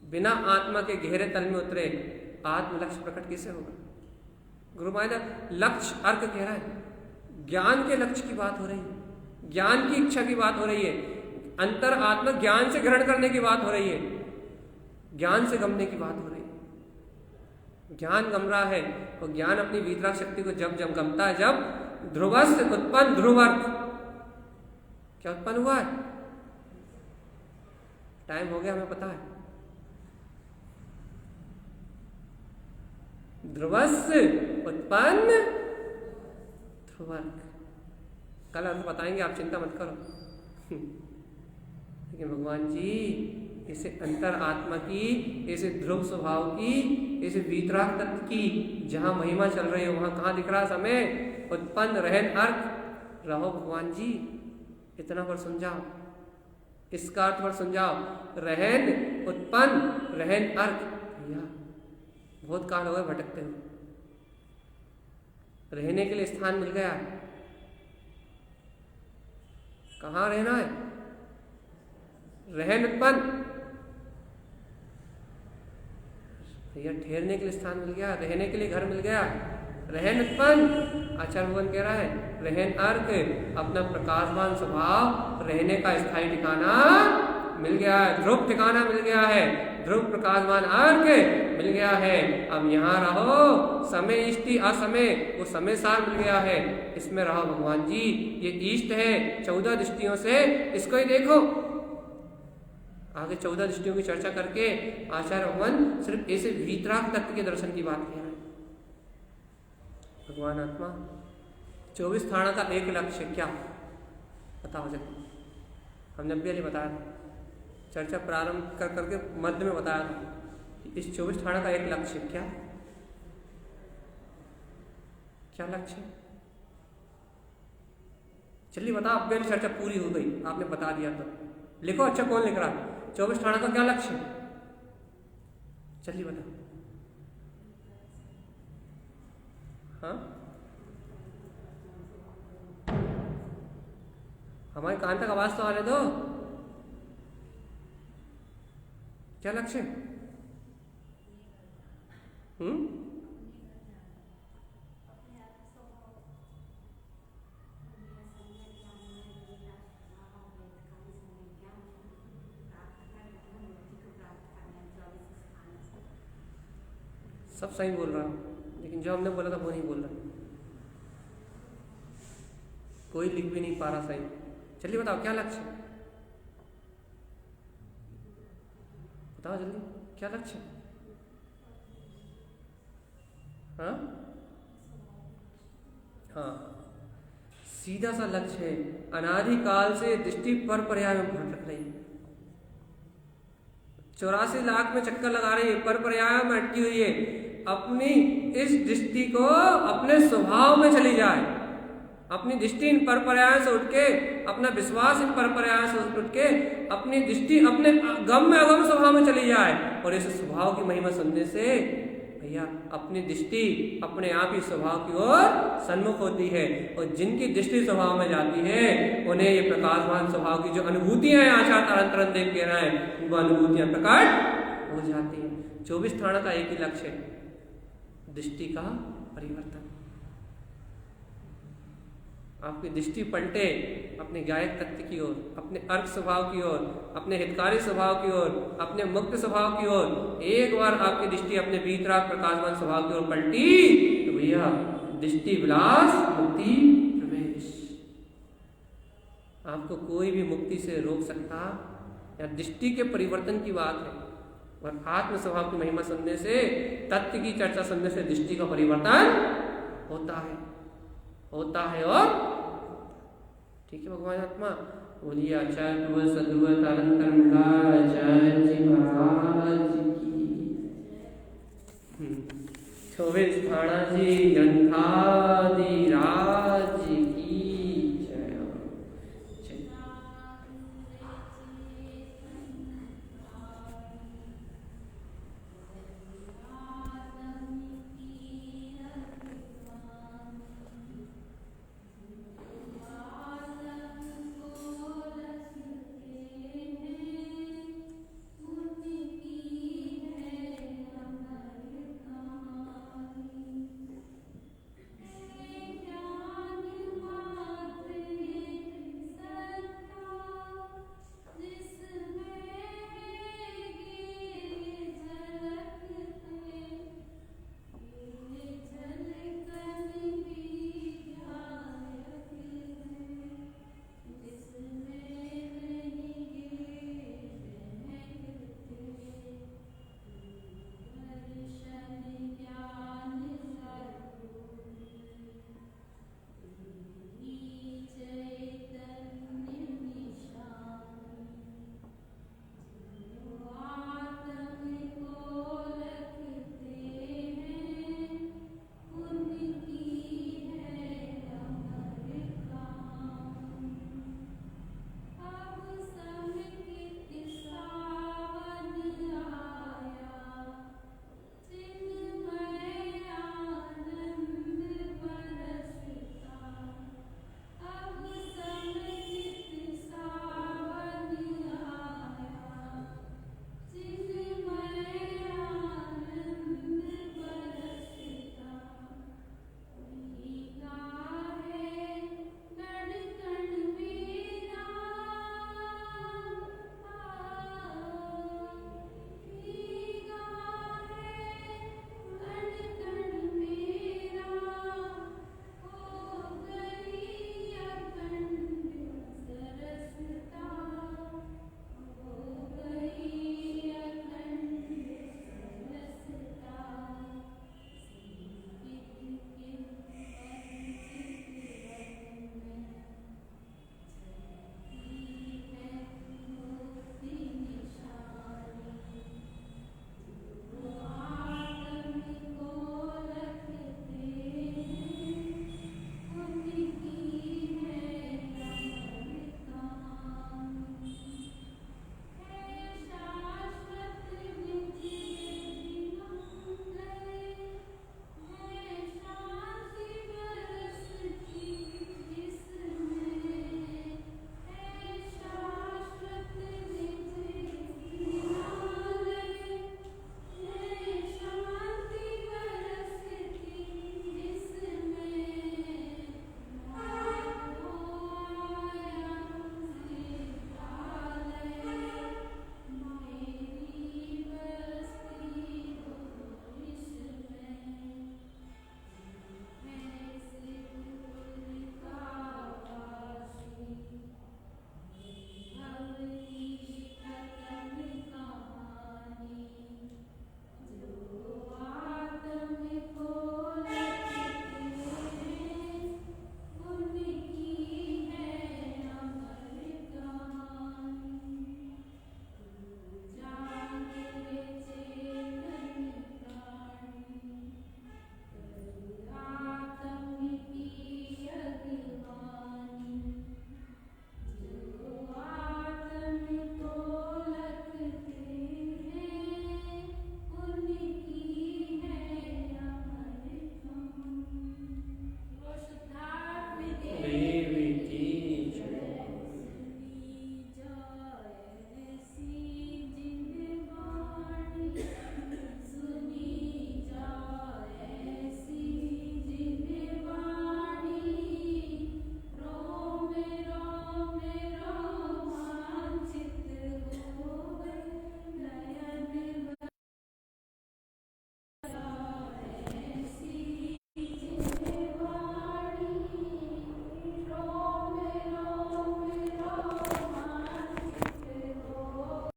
बिना आत्मा के गहरे तल में उतरे आत्म लक्ष्य प्रकट कैसे होगा? गुरु महाराज लक्ष्य अर्क कह रहा है, ज्ञान के लक्ष्य की बात हो रही है, ज्ञान की इच्छा की बात हो रही है, अंतर आत्मा ज्ञान से ग्रहण करने की बात हो रही है, ज्ञान से गमने की बात हो रही है। ज्ञान गम रहा है और ज्ञान अपनी वीतराग शक्ति को जब जब गमता है, जब ध्रुवस्य उत्पन्न ध्रुवर्थ, क्या उत्पन्न हुआ है? टाइम हो गया, हमें पता है। ध्रुवस्य उत्पन्न ध्रुवर्थ, कल अर्थ बताएंगे, आप चिंता मत करो। लेकिन भगवान जी इसे अंतर आत्मा की, इसे ध्रुव स्वभाव की, इसे वीतराग तत्व की जहां महिमा चल रही है वहां कहां दिख रहा समय? उत्पन्न रहन अर्थ। रहो भगवान जी इतना पर सुन जाओ, इसका अर्थ पर सुन जाओ, रहन उत्पन्न रहन अर्थ। भैया बहुत काल हो गए भटकते हुए, रहने के लिए स्थान मिल गया, कहाँ रहना है? रहन उत्पन्न, भैया ठहरने के लिए स्थान मिल गया, रहने के लिए घर मिल गया, रहन उत्पन्न। आचार्य भगवान कह रहा है रहन अर्थ अपना प्रकाशवान स्वभाव, रहने का स्थायी ठिकाना मिल गया है, ध्रुव ठिकाना मिल गया है, ध्रुव प्रकाशमान अर्घ मिल गया है। अब यहाँ रहो, समय इष्टि असमय, वो समय सार मिल गया है, इसमें रहो भगवान जी। ये ईष्ट है 14 दृष्टियों से, इसको ही देखो। आगे 14 दृष्टियों की चर्चा करके आचार्य भगवान सिर्फ ऐसे वीतराग तत्व के दर्शन की बात किया है। भगवान आत्मा 24 स्थान का एक लक्ष्य क्या बताओ जल्दी। हमने अभी अभी बताया था, चर्चा प्रारंभ कर करके मध्य में बताया था कि इस 24 स्थान का एक लक्ष्य क्या क्या लक्ष्य। चलिए बताओ, अब मेरी चर्चा पूरी हो गई, आपने बता दिया तो लिखो। अच्छा कौन लिख रहा है? 24 स्थान का क्या लक्ष्य? चलिए बताओ। हाँ, हमारे कान तक आवाज तो आने दो। क्या लक्ष्य? सब सही बोल रहा हूँ, लेकिन जो हमने बोला था वो नहीं बोल रहा, कोई लिख भी नहीं पा रहा सही। चलिए बताओ क्या लक्ष्य, बताओ जल्दी क्या लक्ष्य। हाँ हाँ, सीधा सा लक्ष्य है, अनादिकाल से दृष्टि पर पर्याय में भटक रही है, 84 लाख में चक्कर लगा रही है, पर पर्याय में अटकी हुई है। अपनी इस दृष्टि को अपने स्वभाव में चली जाए, अपनी दृष्टि इन पर पर्याय से उठ के, अपना विश्वास इन पर पर्याय से उठ के अपनी दृष्टि अपने गम में अगम स्वभाव में चली जाए, और इस स्वभाव की महिमा सुनने से भैया अपनी दृष्टि अपने आप ही स्वभाव की ओर सन्मुख होती है। और जिनकी दृष्टि स्वभाव में जाती है उन्हें ये प्रकाशमान स्वभाव की जो अनुभूतियां हैं आचार तरन देख के रहे हैं, वो अनुभूतियां प्रकट हो जाती हैं। 24 स्थान का एक ही लक्ष्य है, दृष्टि का परिवर्तन। आपकी दृष्टि पलटे अपने गायक तत्व की ओर, अपने अर्क स्वभाव की ओर, अपने हितकारी स्वभाव की ओर, अपने मुक्त स्वभाव की ओर। एक बार आपकी दृष्टि अपने भीतराग प्रकाशमान स्वभाव की ओर पलटी तो भैया दृष्टि विलास मुक्ति प्रवेश, आपको कोई भी मुक्ति से रोक सकता या दृष्टि के परिवर्तन की बात है। और आत्म स्वभाव की महिमा सुनने से, तत्व की चर्चा सुनने से दृष्टि का परिवर्तन होता है और ठीक है। भगवान आत्मा बोलिए आचार्य सद्गुरु आचार्य जी महाराज की 24 स्थाना जी ग्रंथादि राज